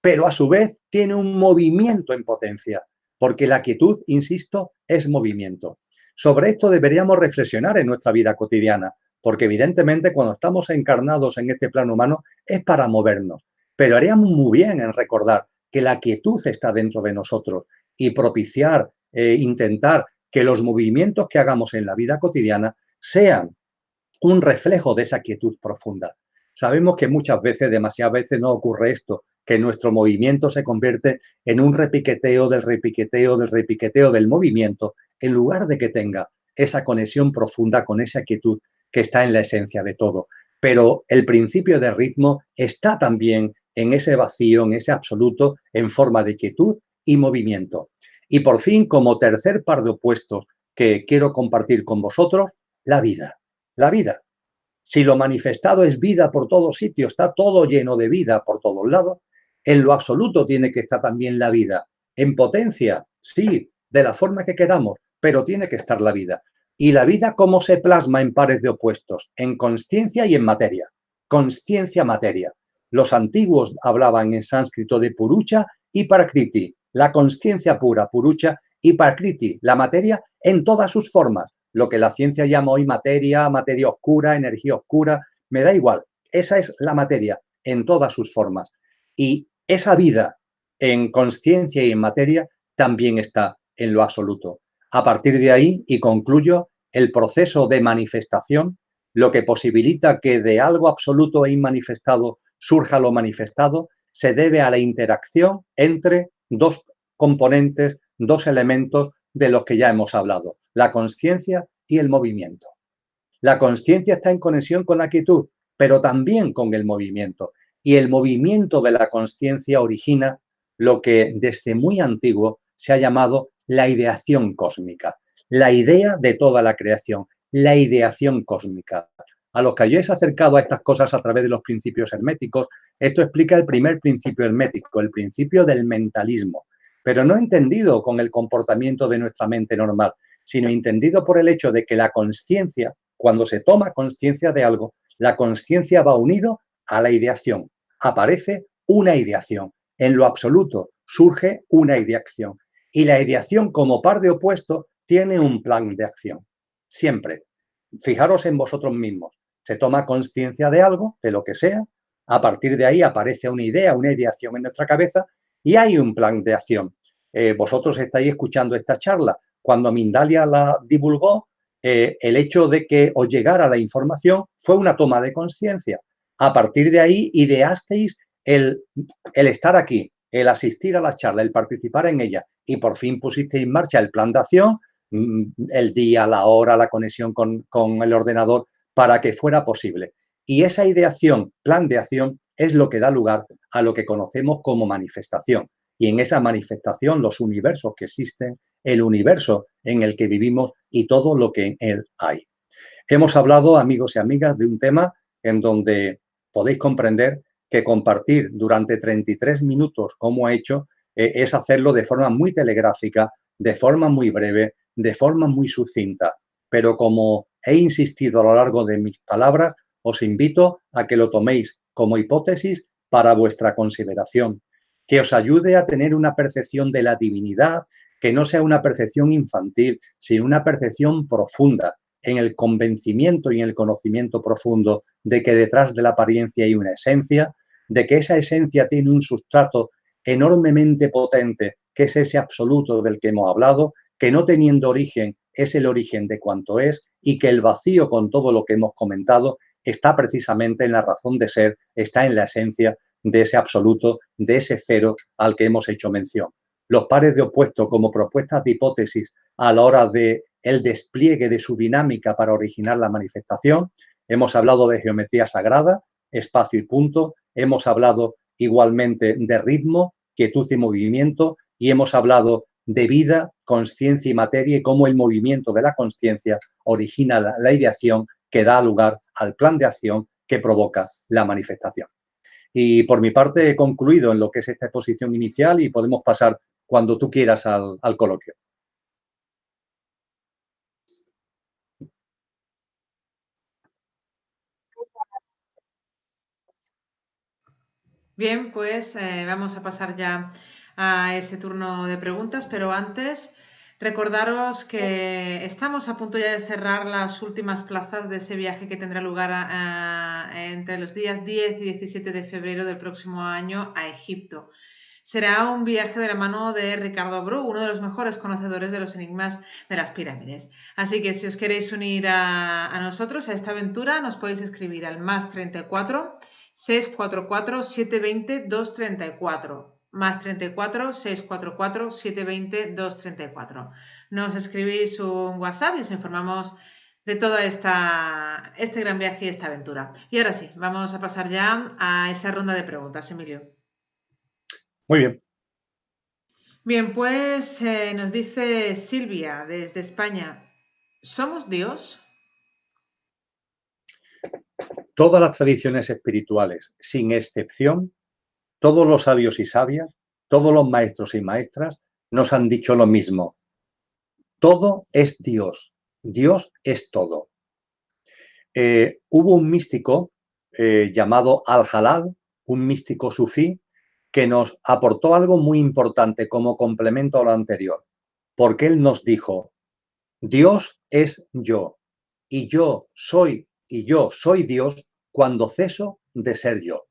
pero a su vez tiene un movimiento en potencia, porque la quietud, insisto, es movimiento. Sobre esto deberíamos reflexionar en nuestra vida cotidiana, porque evidentemente cuando estamos encarnados en este plano humano es para movernos, pero haríamos muy bien en recordar que la quietud está dentro de nosotros y propiciar, intentar que los movimientos que hagamos en la vida cotidiana sean un reflejo de esa quietud profunda. Sabemos que muchas veces, demasiadas veces, no ocurre esto, que nuestro movimiento se convierte en un repiqueteo del repiqueteo del repiqueteo del movimiento, en lugar de que tenga esa conexión profunda con esa quietud que está en la esencia de todo. Pero el principio de ritmo está también en ese vacío, en ese absoluto, en forma de quietud y movimiento. Y por fin, como tercer par de opuestos que quiero compartir con vosotros, la vida. La vida. Si lo manifestado es vida por todos sitios, está todo lleno de vida por todos lados, en lo absoluto tiene que estar también la vida. En potencia, sí, de la forma que queramos, pero tiene que estar la vida. ¿Y la vida cómo se plasma en pares de opuestos? En consciencia y en materia. Consciencia, materia. Los antiguos hablaban en sánscrito de purucha y prakriti, la consciencia pura, purucha, y prakriti, la materia en todas sus formas. Lo que la ciencia llama hoy materia, materia oscura, energía oscura, me da igual. Esa es la materia en todas sus formas. Y esa vida en consciencia y en materia también está en lo absoluto. A partir de ahí, y concluyo, el proceso de manifestación, lo que posibilita que de algo absoluto e inmanifestado surja lo manifestado, se debe a la interacción entre dos componentes, dos elementos de los que ya hemos hablado: la consciencia y el movimiento. La consciencia está en conexión con la quietud, pero también con el movimiento. Y el movimiento de la consciencia origina lo que desde muy antiguo se ha llamado la ideación cósmica, la idea de toda la creación, la ideación cósmica. A los que hayáis acercado a estas cosas a través de los principios herméticos, esto explica el primer principio hermético, el principio del mentalismo, pero no entendido con el comportamiento de nuestra mente normal, sino entendido por el hecho de que la consciencia, cuando se toma consciencia de algo, la consciencia va unido a la ideación. Aparece una ideación. En lo absoluto surge una ideación. Y la ideación, como par de opuestos, tiene un plan de acción. Siempre. Fijaros en vosotros mismos. Se toma consciencia de algo, de lo que sea. A partir de ahí aparece una idea, una ideación en nuestra cabeza y hay un plan de acción. Vosotros estáis escuchando esta charla. Cuando Mindalia la divulgó, el hecho de que os llegara la información fue una toma de conciencia. A partir de ahí ideasteis el estar aquí, el asistir a la charla, el participar en ella, y por fin pusisteis en marcha el plan de acción, el día, la hora, la conexión con el ordenador para que fuera posible. Y esa ideación, plan de acción, es lo que da lugar a lo que conocemos como manifestación. Y en esa manifestación, los universos que existen, el universo en el que vivimos y todo lo que en él hay. Hemos hablado, amigos y amigas, de un tema en donde podéis comprender que compartir durante 33 minutos, como he hecho, es hacerlo de forma muy telegráfica, de forma muy breve, de forma muy sucinta. Pero como he insistido a lo largo de mis palabras, os invito a que lo toméis como hipótesis para vuestra consideración, que os ayude a tener una percepción de la divinidad, que no sea una percepción infantil, sino una percepción profunda, en el convencimiento y en el conocimiento profundo de que detrás de la apariencia hay una esencia, de que esa esencia tiene un sustrato enormemente potente, que es ese absoluto del que hemos hablado, que no teniendo origen es el origen de cuanto es, y que el vacío, con todo lo que hemos comentado, está precisamente en la razón de ser, está en la esencia de ese absoluto, de ese cero al que hemos hecho mención. Los pares de opuesto como propuestas de hipótesis a la hora de el despliegue de su dinámica para originar la manifestación. Hemos hablado de geometría sagrada, espacio y punto. Hemos hablado igualmente de ritmo, quietud y movimiento. Y hemos hablado de vida, consciencia y materia y cómo el movimiento de la consciencia origina la ideación que da lugar al plan de acción que provoca la manifestación. Y por mi parte he concluido en lo que es esta exposición inicial y podemos pasar cuando tú quieras al coloquio. Bien, pues vamos a pasar ya a ese turno de preguntas, pero antes recordaros que estamos a punto ya de cerrar las últimas plazas de ese viaje que tendrá lugar entre los días 10 y 17 de febrero del próximo año a Egipto. Será un viaje de la mano de Ricardo Bru, uno de los mejores conocedores de los enigmas de las pirámides. Así que si os queréis unir a nosotros, a esta aventura, nos podéis escribir al +34 644 720 234. +34 644 720 234. Nos escribís un WhatsApp y os informamos de todo este gran viaje y esta aventura. Y ahora sí, vamos a pasar ya a esa ronda de preguntas, Emilio. Muy bien. Bien, pues nos dice Silvia desde España, ¿somos Dios? Todas las tradiciones espirituales, sin excepción, todos los sabios y sabias, todos los maestros y maestras nos han dicho lo mismo. Todo es Dios. Dios es todo. Hubo un místico llamado Al-Jalal, un místico sufí, que nos aportó algo muy importante como complemento a lo anterior, porque él nos dijo, Dios es yo, y yo soy Dios cuando ceso de ser yo.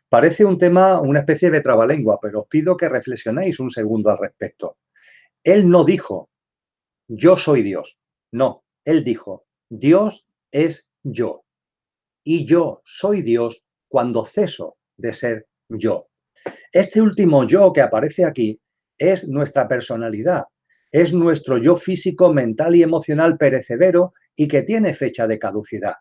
Parece un tema, una especie de trabalengua, pero os pido que reflexionéis un segundo al respecto. Él no dijo, yo soy Dios. No, él dijo, Dios es yo. Y yo soy Dios cuando ceso de ser yo. Este último yo que aparece aquí es nuestra personalidad, es nuestro yo físico, mental y emocional perecedero y que tiene fecha de caducidad.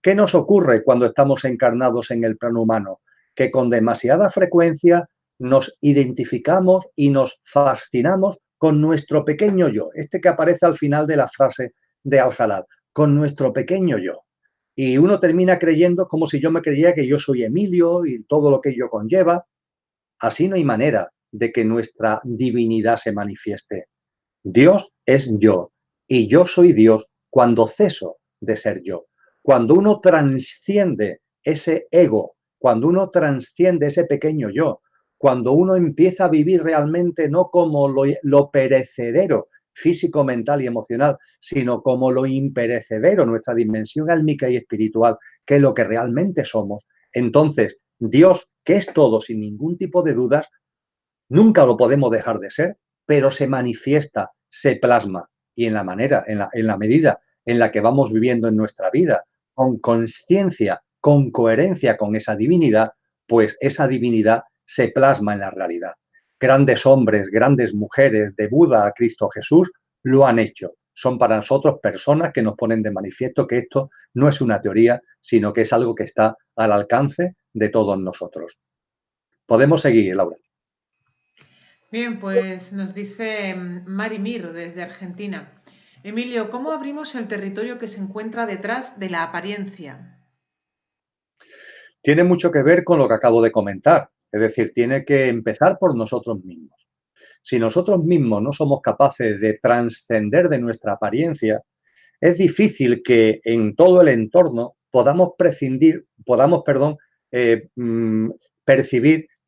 ¿Qué nos ocurre cuando estamos encarnados en el plano humano? Que con demasiada frecuencia nos identificamos y nos fascinamos con nuestro pequeño yo, este que aparece al final de la frase de Al-Jalal, con nuestro pequeño yo. Y uno termina creyendo como si yo me creyera que yo soy Emilio y todo lo que ello conlleva. Así no hay manera de que nuestra divinidad se manifieste. Dios es yo y yo soy Dios cuando ceso de ser yo. Cuando uno transciende ese ego, cuando uno transciende ese pequeño yo, cuando uno empieza a vivir realmente no como lo perecedero físico, mental y emocional, sino como lo imperecedero, nuestra dimensión álmica y espiritual, que es lo que realmente somos, entonces Dios, que es todo sin ningún tipo de dudas, nunca lo podemos dejar de ser, pero se manifiesta, se plasma y en la manera, en la medida en la que vamos viviendo en nuestra vida, con consciencia, con coherencia con esa divinidad, pues esa divinidad se plasma en la realidad. Grandes hombres, grandes mujeres, de Buda a Cristo Jesús, lo han hecho. Son para nosotros personas que nos ponen de manifiesto que esto no es una teoría, sino que es algo que está al alcance de todos nosotros. Podemos seguir, Laura. Bien, pues nos dice Mari Mir desde Argentina. Emilio, ¿cómo abrimos el territorio que se encuentra detrás de la apariencia? Tiene mucho que ver con lo que acabo de comentar, es decir, tiene que empezar por nosotros mismos. Si nosotros mismos no somos capaces de trascender de nuestra apariencia, es difícil que en todo el entorno podamos percibir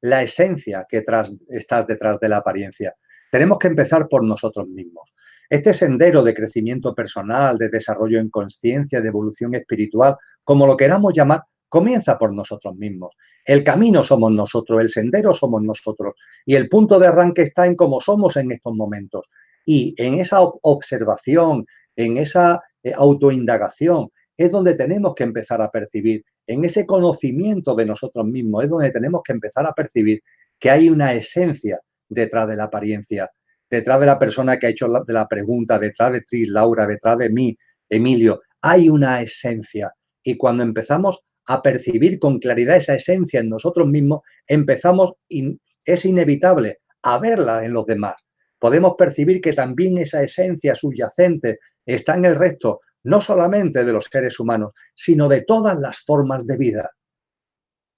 la esencia que está detrás de la apariencia. Tenemos que empezar por nosotros mismos. Este sendero de crecimiento personal, de desarrollo en conciencia, de evolución espiritual, como lo queramos llamar, comienza por nosotros mismos. El camino somos nosotros, el sendero somos nosotros y el punto de arranque está en cómo somos en estos momentos. Y en esa observación, en esa autoindagación, es donde tenemos que empezar a percibir en ese conocimiento de nosotros mismos, es donde tenemos que empezar a percibir que hay una esencia detrás de la apariencia, detrás de la persona que ha hecho la pregunta, detrás de Tris, Laura, detrás de mí, Emilio, hay una esencia. Y cuando empezamos a percibir con claridad esa esencia en nosotros mismos, empezamos, es inevitable, a verla en los demás. Podemos percibir que también esa esencia subyacente está en el resto, no solamente de los seres humanos, sino de todas las formas de vida.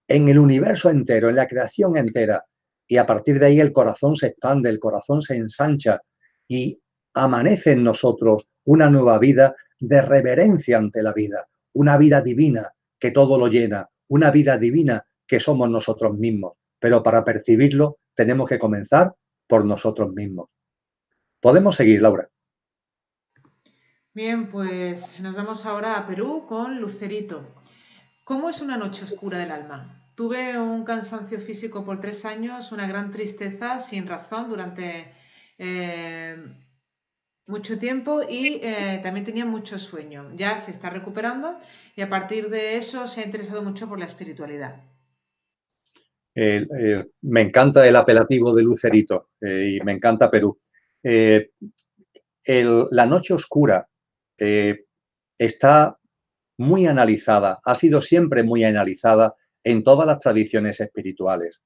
En el universo entero, en la creación entera. Y a partir de ahí el corazón se expande, el corazón se ensancha y amanece en nosotros una nueva vida de reverencia ante la vida, una vida divina que todo lo llena, una vida divina que somos nosotros mismos. Pero para percibirlo tenemos que comenzar por nosotros mismos. Podemos seguir, Laura. Bien, pues nos vamos ahora a Perú con Lucerito. ¿Cómo es una noche oscura del alma? Tuve un cansancio físico por 3 años, una gran tristeza sin razón durante mucho tiempo y también tenía mucho sueño. Ya se está recuperando y a partir de eso se ha interesado mucho por la espiritualidad. Me encanta el apelativo de Lucerito y me encanta Perú. La noche oscura está muy analizada, ha sido siempre muy analizada en todas las tradiciones espirituales.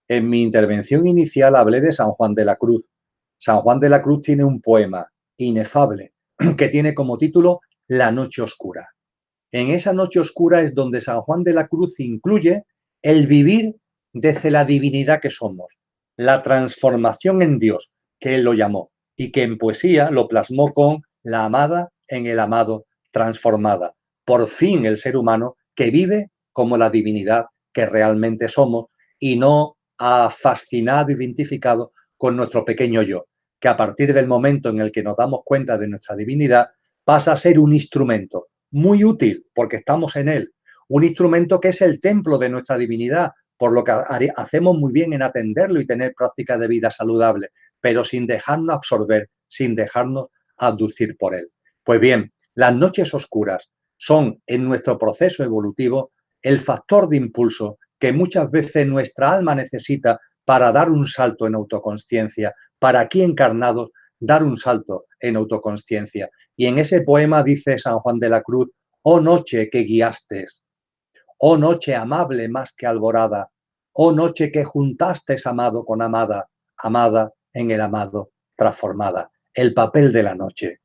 En mi intervención inicial hablé de San Juan de la Cruz. San Juan de la Cruz tiene un poema inefable que tiene como título La noche oscura. En esa noche oscura es donde San Juan de la Cruz incluye el vivir desde la divinidad que somos, la transformación en Dios, que él lo llamó, y que en poesía lo plasmó con la amada en el amado, transformada. Por fin el ser humano que vive como la divinidad que realmente somos y no ha fascinado, identificado con nuestro pequeño yo, que a partir del momento en el que nos damos cuenta de nuestra divinidad pasa a ser un instrumento muy útil porque estamos en él, un instrumento que es el templo de nuestra divinidad, por lo que hacemos muy bien en atenderlo y tener prácticas de vida saludable, pero sin dejarnos absorber, sin dejarnos abducir por él. Pues bien, las noches oscuras son en nuestro proceso evolutivo el factor de impulso que muchas veces nuestra alma necesita para dar un salto en autoconsciencia, para aquí encarnados dar un salto en autoconsciencia. Y en ese poema dice San Juan de la Cruz: oh noche que guiastes, oh noche amable más que alborada, oh noche que juntastes amado con amada, amada en el amado, transformada. El papel de la noche.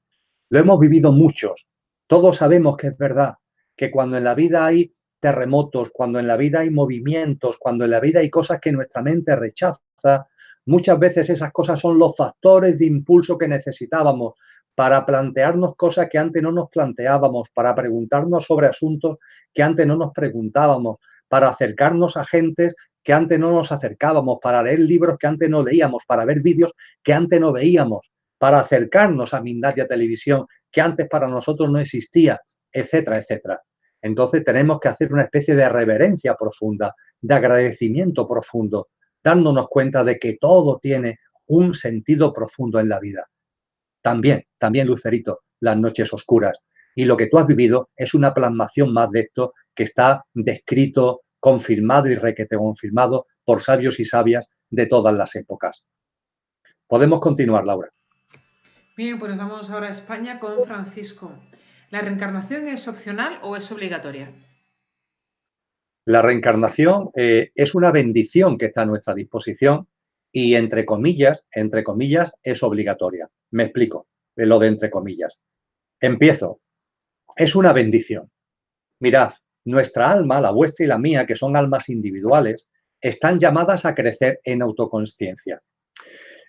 Lo hemos vivido muchos. Todos sabemos que es verdad, que cuando en la vida hay terremotos, cuando en la vida hay movimientos, cuando en la vida hay cosas que nuestra mente rechaza, muchas veces esas cosas son los factores de impulso que necesitábamos para plantearnos cosas que antes no nos planteábamos, para preguntarnos sobre asuntos que antes no nos preguntábamos, para acercarnos a gentes que antes no nos acercábamos, para leer libros que antes no leíamos, para ver vídeos que antes no veíamos, para acercarnos a Mindalia Televisión, que antes para nosotros no existía, etcétera, etcétera. Entonces tenemos que hacer una especie de reverencia profunda, de agradecimiento profundo, dándonos cuenta de que todo tiene un sentido profundo en la vida. También, Lucerito, las noches oscuras. Y lo que tú has vivido es una plasmación más de esto que está descrito, confirmado y requete confirmado por sabios y sabias de todas las épocas. Podemos continuar, Laura. Bien, pues nos vamos ahora a España con Francisco. ¿La reencarnación es opcional o es obligatoria? La reencarnación es una bendición que está a nuestra disposición y, entre comillas, es obligatoria. Me explico lo de entre comillas. Empiezo. Es una bendición. Mirad, nuestra alma, la vuestra y la mía, que son almas individuales, están llamadas a crecer en autoconsciencia.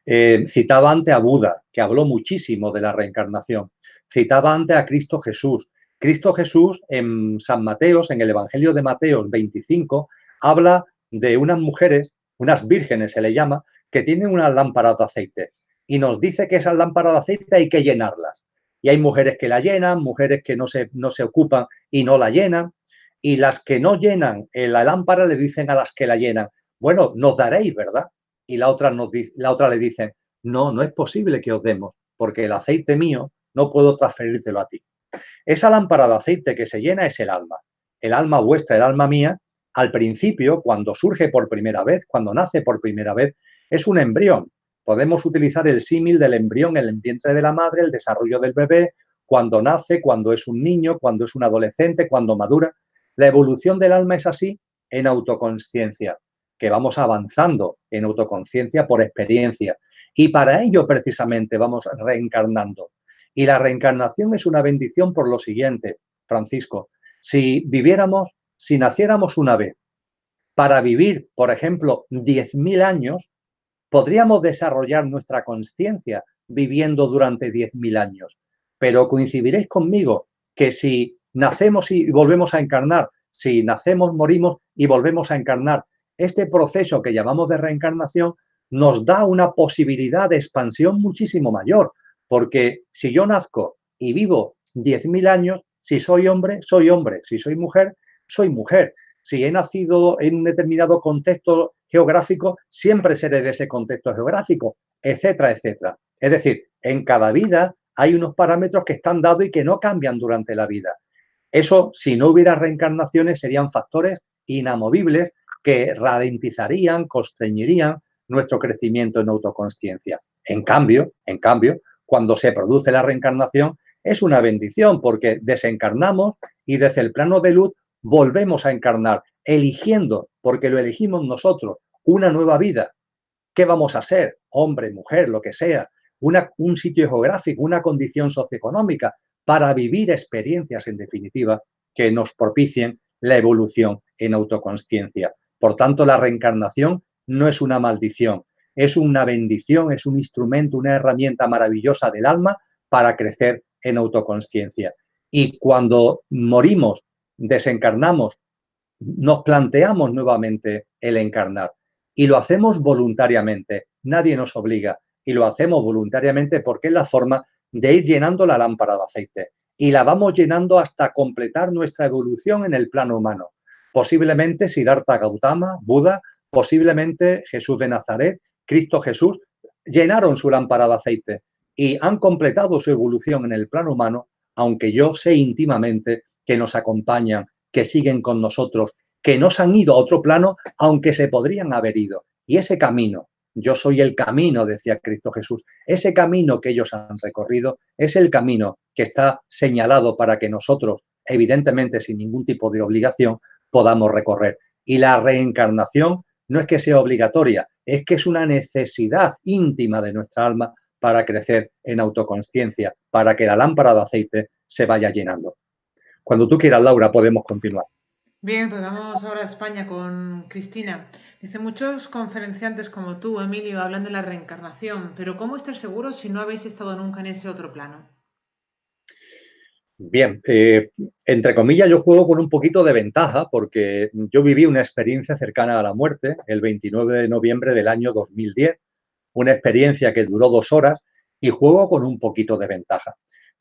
Citaba antes a Buda, que habló muchísimo de la reencarnación. Citaba antes a Cristo Jesús. Cristo Jesús en San Mateos, en el Evangelio de Mateo 25, habla de unas mujeres, unas vírgenes se le llama, que tienen unas lámparas de aceite. Y nos dice que esas lámparas de aceite hay que llenarlas. Y hay mujeres que la llenan, mujeres que no se ocupan y no la llenan. Y las que no llenan la lámpara le dicen a las que la llenan: bueno, nos daréis, ¿verdad? Y la otra le dice: no es posible que os demos, porque el aceite mío no puedo transferírtelo a ti. Esa lámpara de aceite que se llena es el alma. el alma vuestra, el alma mía, al principio, cuando surge por primera vez, cuando nace por primera vez, es un embrión. Podemos utilizar el símil del embrión en el vientre de la madre, el desarrollo del bebé, cuando nace, cuando es un niño, cuando es un adolescente, cuando madura. La evolución del alma es así en autoconsciencia, que vamos avanzando en autoconsciencia por experiencia. Y para ello precisamente vamos reencarnando. Y la reencarnación es una bendición por lo siguiente, Francisco. Si naciéramos una vez para vivir, por ejemplo, 10.000 años, podríamos desarrollar nuestra conciencia viviendo durante 10.000 años. Pero coincidiréis conmigo que si nacemos y volvemos a encarnar, si nacemos, morimos y volvemos a encarnar, este proceso que llamamos de reencarnación nos da una posibilidad de expansión muchísimo mayor, porque si yo nazco y vivo 10.000 años, si soy hombre, si soy mujer, soy mujer. Si he nacido en un determinado contexto geográfico, siempre seré de ese contexto geográfico, etcétera, etcétera. Es decir, en cada vida hay unos parámetros que están dados y que no cambian durante la vida. Eso, si no hubiera reencarnaciones, serían factores inamovibles que ralentizarían, constreñirían nuestro crecimiento en autoconsciencia. En cambio, cuando se produce la reencarnación, es una bendición porque desencarnamos y desde el plano de luz volvemos a encarnar, eligiendo, porque lo elegimos nosotros, una nueva vida. ¿Qué vamos a ser? Hombre, mujer, lo que sea. Un sitio geográfico, una condición socioeconómica, para vivir experiencias, en definitiva, que nos propicien la evolución en autoconsciencia. Por tanto, la reencarnación no es una maldición, es una bendición, es un instrumento, una herramienta maravillosa del alma para crecer en autoconsciencia. Y cuando morimos, desencarnamos, nos planteamos nuevamente el encarnar y lo hacemos voluntariamente, nadie nos obliga y lo hacemos voluntariamente porque es la forma de ir llenando la lámpara de aceite y la vamos llenando hasta completar nuestra evolución en el plano humano. Posiblemente Siddhartha Gautama, Buda, posiblemente Jesús de Nazaret, Cristo Jesús, llenaron su lámpara de aceite y han completado su evolución en el plano humano, aunque yo sé íntimamente que nos acompañan, que siguen con nosotros, que no se han ido a otro plano, aunque se podrían haber ido. Y ese camino, yo soy el camino, decía Cristo Jesús, ese camino que ellos han recorrido es el camino que está señalado para que nosotros, evidentemente sin ningún tipo de obligación, podamos recorrer. Y la reencarnación no es que sea obligatoria, es que es una necesidad íntima de nuestra alma para crecer en autoconsciencia, para que la lámpara de aceite se vaya llenando. Cuando tú quieras, Laura, podemos continuar. Bien, pues vamos ahora a España con Cristina. Dice, muchos conferenciantes como tú, Emilio, hablan de la reencarnación, pero ¿cómo estar seguros si no habéis estado nunca en ese otro plano? Bien, entre comillas yo juego con un poquito de ventaja porque yo viví una experiencia cercana a la muerte el 29 de noviembre del año 2010, una experiencia que duró 2 horas y juego con un poquito de ventaja.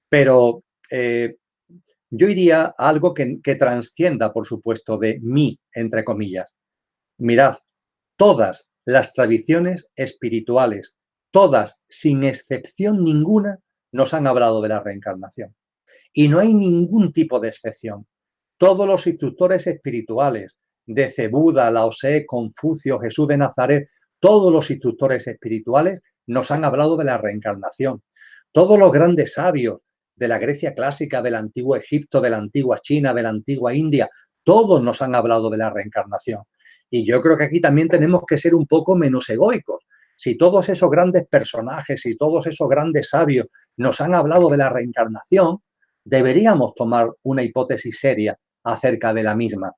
Pero yo iría a algo que trascienda, por supuesto, de mí, entre comillas. Mirad, todas las tradiciones espirituales, todas, sin excepción ninguna, nos han hablado de la reencarnación. Y no hay ningún tipo de excepción. Todos los instructores espirituales, desde Buda, Lao Tse, Confucio, Jesús de Nazaret, todos los instructores espirituales nos han hablado de la reencarnación. Todos los grandes sabios de la Grecia clásica, del antiguo Egipto, de la antigua China, de la antigua India, todos nos han hablado de la reencarnación. Y yo creo que aquí también tenemos que ser un poco menos egoicos. Si todos esos grandes personajes y todos esos grandes sabios nos han hablado de la reencarnación, deberíamos tomar una hipótesis seria acerca de la misma.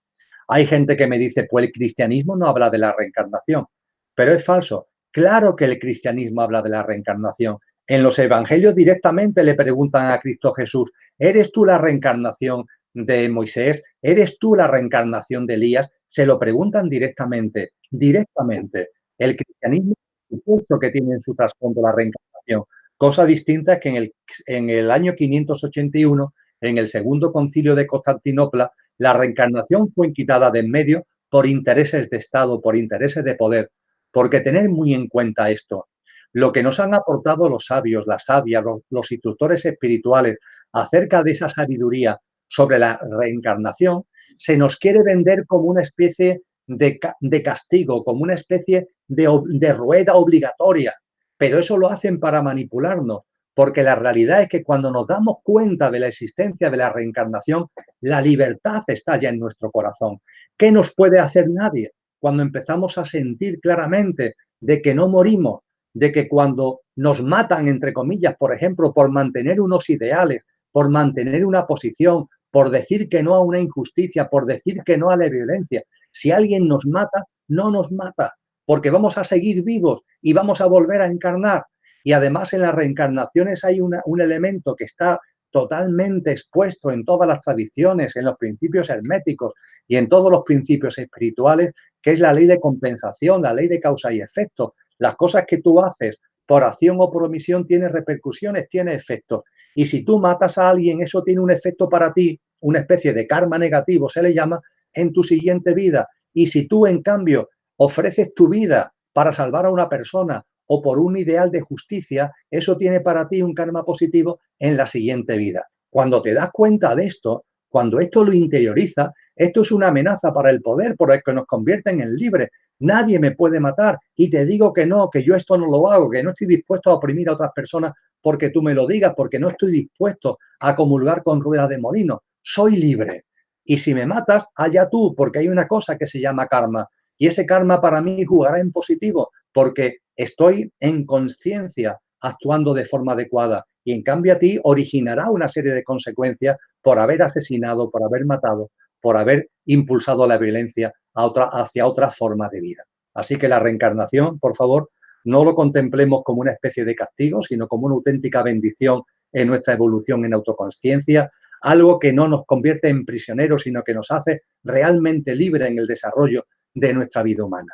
Hay gente que me dice, pues el cristianismo no habla de la reencarnación, pero es falso. Claro que el cristianismo habla de la reencarnación. En los evangelios directamente le preguntan a Cristo Jesús, ¿eres tú la reencarnación de Moisés? ¿Eres tú la reencarnación de Elías? Se lo preguntan directamente, directamente. El cristianismo, por supuesto que tiene en su trasfondo la reencarnación. Cosa distinta es que en el año 581, en el segundo concilio de Constantinopla, la reencarnación fue quitada de en medio por intereses de Estado, por intereses de poder. Porque tener muy en cuenta esto, lo que nos han aportado los sabios, las sabias, los instructores espirituales acerca de esa sabiduría sobre la reencarnación, se nos quiere vender como una especie de castigo, como una especie de rueda obligatoria, pero eso lo hacen para manipularnos, porque la realidad es que cuando nos damos cuenta de la existencia de la reencarnación, la libertad está ya en nuestro corazón. ¿Qué nos puede hacer nadie? Cuando empezamos a sentir claramente de que no morimos, de que cuando nos matan, entre comillas, por ejemplo, por mantener unos ideales, por mantener una posición, por decir que no a una injusticia, por decir que no a la violencia, si alguien nos mata, no nos mata, porque vamos a seguir vivos y vamos a volver a encarnar. Y además en las reencarnaciones hay un elemento que está totalmente expuesto en todas las tradiciones, en los principios herméticos y en todos los principios espirituales, que es la ley de compensación, la ley de causa y efecto. Las cosas que tú haces por acción o por omisión tienen repercusiones, tienen efectos. Y si tú matas a alguien, eso tiene un efecto para ti, una especie de karma negativo se le llama, en tu siguiente vida. Y si tú, en cambio, ofreces tu vida para salvar a una persona o por un ideal de justicia, eso tiene para ti un karma positivo en la siguiente vida. Cuando te das cuenta de esto, cuando esto lo interioriza, esto es una amenaza para el poder, por el que nos convierten en libres. Nadie me puede matar y te digo que no, que yo esto no lo hago, que no estoy dispuesto a oprimir a otras personas porque tú me lo digas, porque no estoy dispuesto a comulgar con ruedas de molino. Soy libre. Y si me matas, allá tú, porque hay una cosa que se llama karma. Y ese karma para mí jugará en positivo, porque estoy en conciencia actuando de forma adecuada. Y en cambio a ti originará una serie de consecuencias por haber asesinado, por haber matado, por haber impulsado la violencia hacia otra forma de vida. Así que la reencarnación, por favor, no lo contemplemos como una especie de castigo, sino como una auténtica bendición en nuestra evolución en autoconsciencia, algo que no nos convierte en prisioneros, sino que nos hace realmente libres en el desarrollo de nuestra vida humana.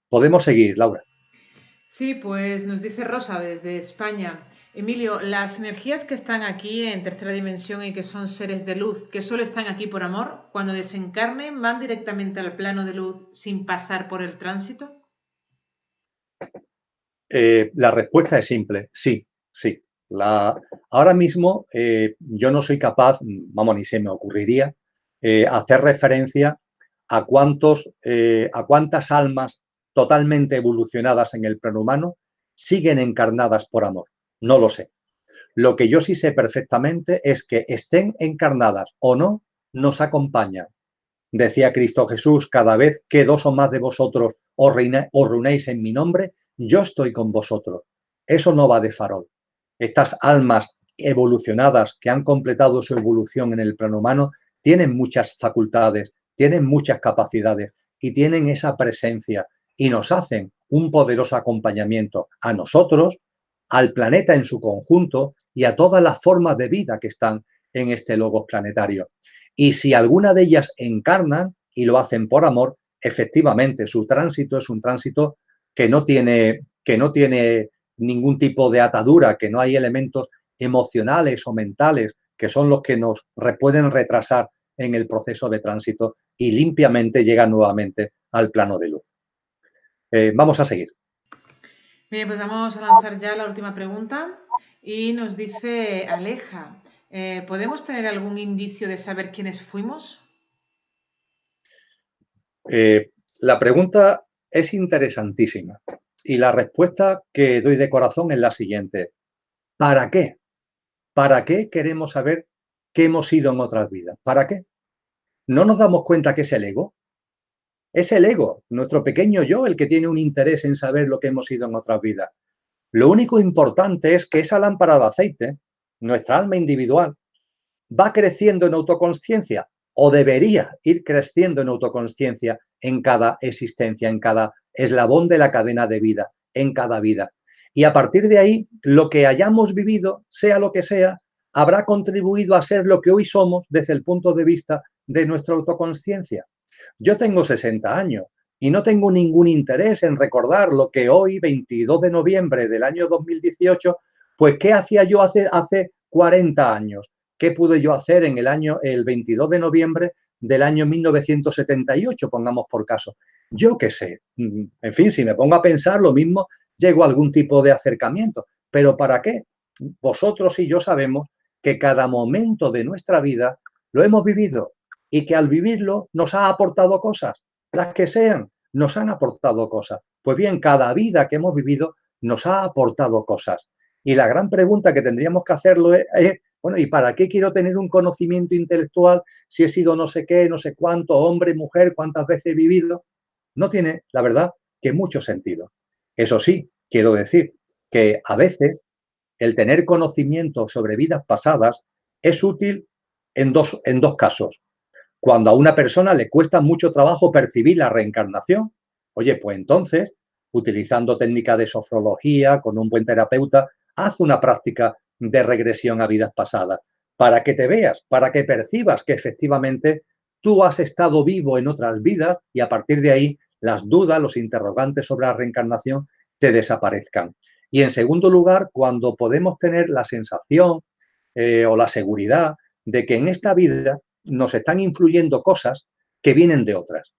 Podemos seguir, Laura. Sí, pues nos dice Rosa desde España. Emilio, las energías que están aquí en tercera dimensión y que son seres de luz, que solo están aquí por amor, cuando desencarnen, ¿van directamente al plano de luz sin pasar por el tránsito? La respuesta es simple, sí, sí. Ahora mismo yo no soy capaz, vamos, ni se me ocurriría hacer referencia a cuántas almas totalmente evolucionadas en el plano humano siguen encarnadas por amor. No lo sé. Lo que yo sí sé perfectamente es que estén encarnadas o no, nos acompañan. Decía Cristo Jesús, cada vez que dos o más de vosotros os reunéis en mi nombre, yo estoy con vosotros. Eso no va de farol. Estas almas evolucionadas que han completado su evolución en el plano humano tienen muchas facultades, tienen muchas capacidades y tienen esa presencia y nos hacen un poderoso acompañamiento a nosotros, al planeta en su conjunto y a todas las formas de vida que están en este logos planetario. Y si alguna de ellas encarnan y lo hacen por amor, efectivamente su tránsito es un tránsito que no tiene ningún tipo de atadura, que no hay elementos emocionales o mentales que son los que nos pueden retrasar en el proceso de tránsito y limpiamente llegan nuevamente al plano de luz. Vamos a seguir. Bien, pues vamos a lanzar ya la última pregunta y nos dice Aleja, ¿podemos tener algún indicio de saber quiénes fuimos? La pregunta es interesantísima y la respuesta que doy de corazón es la siguiente. ¿Para qué? ¿Para qué queremos saber qué hemos sido en otras vidas? ¿Para qué? ¿No nos damos cuenta que es el ego? Es el ego, nuestro pequeño yo, el que tiene un interés en saber lo que hemos sido en otras vidas. Lo único importante es que esa lámpara de aceite, nuestra alma individual, va creciendo en autoconsciencia o debería ir creciendo en autoconsciencia en cada existencia, en cada eslabón de la cadena de vida, en cada vida. Y a partir de ahí, lo que hayamos vivido, sea lo que sea, habrá contribuido a ser lo que hoy somos desde el punto de vista de nuestra autoconsciencia. Yo tengo 60 años y no tengo ningún interés en recordar lo que hoy, 22 de noviembre del año 2018, pues qué hacía yo hace 40 años. ¿Qué pude yo hacer en el 22 de noviembre del año 1978, pongamos por caso? Yo qué sé. En fin, si me pongo a pensar lo mismo, llego a algún tipo de acercamiento. ¿Pero para qué? Vosotros y yo sabemos que cada momento de nuestra vida lo hemos vivido y que al vivirlo nos ha aportado cosas, las que sean, nos han aportado cosas. Pues bien, cada vida que hemos vivido nos ha aportado cosas. Y la gran pregunta que tendríamos que hacerlo es bueno, ¿y para qué quiero tener un conocimiento intelectual si he sido no sé qué, no sé cuánto, hombre, mujer, cuántas veces he vivido? No tiene, la verdad, que mucho sentido. Eso sí, quiero decir que a veces el tener conocimiento sobre vidas pasadas es útil en dos casos. Cuando a una persona le cuesta mucho trabajo percibir la reencarnación, oye, pues entonces, utilizando técnicas de sofrología, con un buen terapeuta, haz una práctica de regresión a vidas pasadas, para que te veas, para que percibas que efectivamente tú has estado vivo en otras vidas y a partir de ahí las dudas, los interrogantes sobre la reencarnación te desaparezcan. Y en segundo lugar, cuando podemos tener la sensación o la seguridad de que en esta vida nos están influyendo cosas que vienen de otras.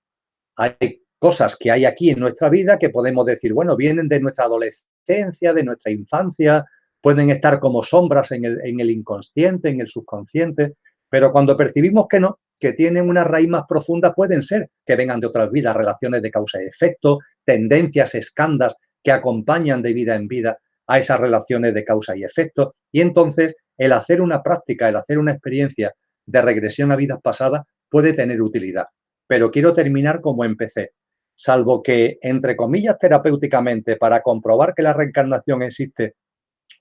Hay cosas que hay aquí en nuestra vida que podemos decir, bueno, vienen de nuestra adolescencia, de nuestra infancia, pueden estar como sombras en el inconsciente, en el subconsciente, pero cuando percibimos que no, que tienen una raíz más profunda, pueden ser que vengan de otras vidas, relaciones de causa y efecto, tendencias, escandas que acompañan de vida en vida a esas relaciones de causa y efecto. Y entonces el hacer una práctica, el hacer una experiencia de regresión a vidas pasadas puede tener utilidad. Pero quiero terminar como empecé, salvo que, entre comillas, terapéuticamente, para comprobar que la reencarnación existe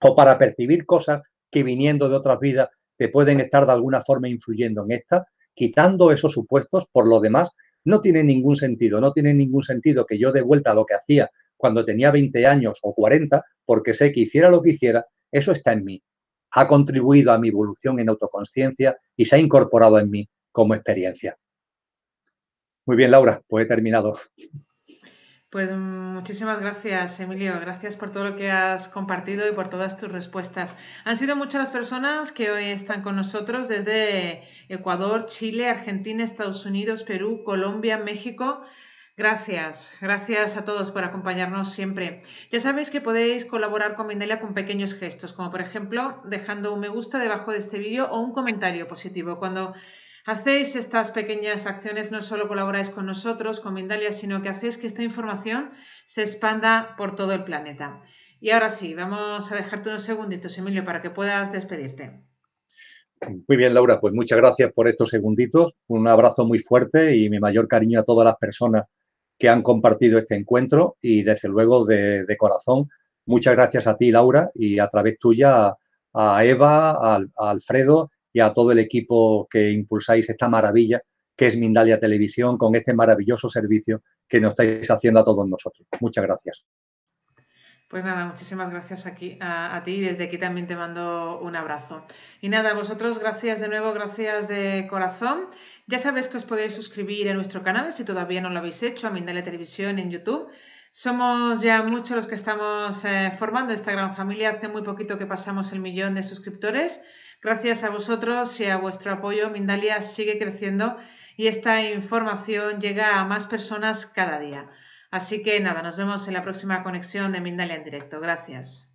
o para percibir cosas que viniendo de otras vidas te pueden estar de alguna forma influyendo en esta, quitando esos supuestos, por lo demás, no tiene ningún sentido. No tiene ningún sentido que yo dé vuelta a lo que hacía cuando tenía 20 años o 40, porque sé que hiciera lo que hiciera, eso está en mí. Ha contribuido a mi evolución en autoconsciencia y se ha incorporado en mí como experiencia. Muy bien, Laura, pues he terminado. Pues muchísimas gracias, Emilio. Gracias por todo lo que has compartido y por todas tus respuestas. Han sido muchas las personas que hoy están con nosotros desde Ecuador, Chile, Argentina, Estados Unidos, Perú, Colombia, México. Gracias, gracias a todos por acompañarnos siempre. Ya sabéis que podéis colaborar con Mindalia con pequeños gestos, como por ejemplo dejando un me gusta debajo de este vídeo o un comentario positivo. Cuando hacéis estas pequeñas acciones, no solo colaboráis con nosotros, con Mindalia, sino que hacéis que esta información se expanda por todo el planeta. Y ahora sí, vamos a dejarte unos segunditos, Emilio, para que puedas despedirte. Muy bien, Laura, pues muchas gracias por estos segunditos. Un abrazo muy fuerte y mi mayor cariño a todas las personas que han compartido este encuentro y desde luego de corazón, muchas gracias a ti, Laura, y a través tuya a Eva, a Alfredo y a todo el equipo que impulsáis esta maravilla que es Mindalia Televisión con este maravilloso servicio que nos estáis haciendo a todos nosotros. Muchas gracias. Pues nada, muchísimas gracias a ti. Desde aquí también te mando un abrazo. Y nada, vosotros, gracias de nuevo, gracias de corazón. Ya sabéis que os podéis suscribir a nuestro canal si todavía no lo habéis hecho, a Mindalia Televisión en YouTube. Somos ya muchos los que estamos formando esta gran familia. Hace muy poquito que pasamos el 1.000.000 de suscriptores. Gracias a vosotros y a vuestro apoyo, Mindalia sigue creciendo y esta información llega a más personas cada día. Así que nada, nos vemos en la próxima conexión de Mindalia en directo. Gracias.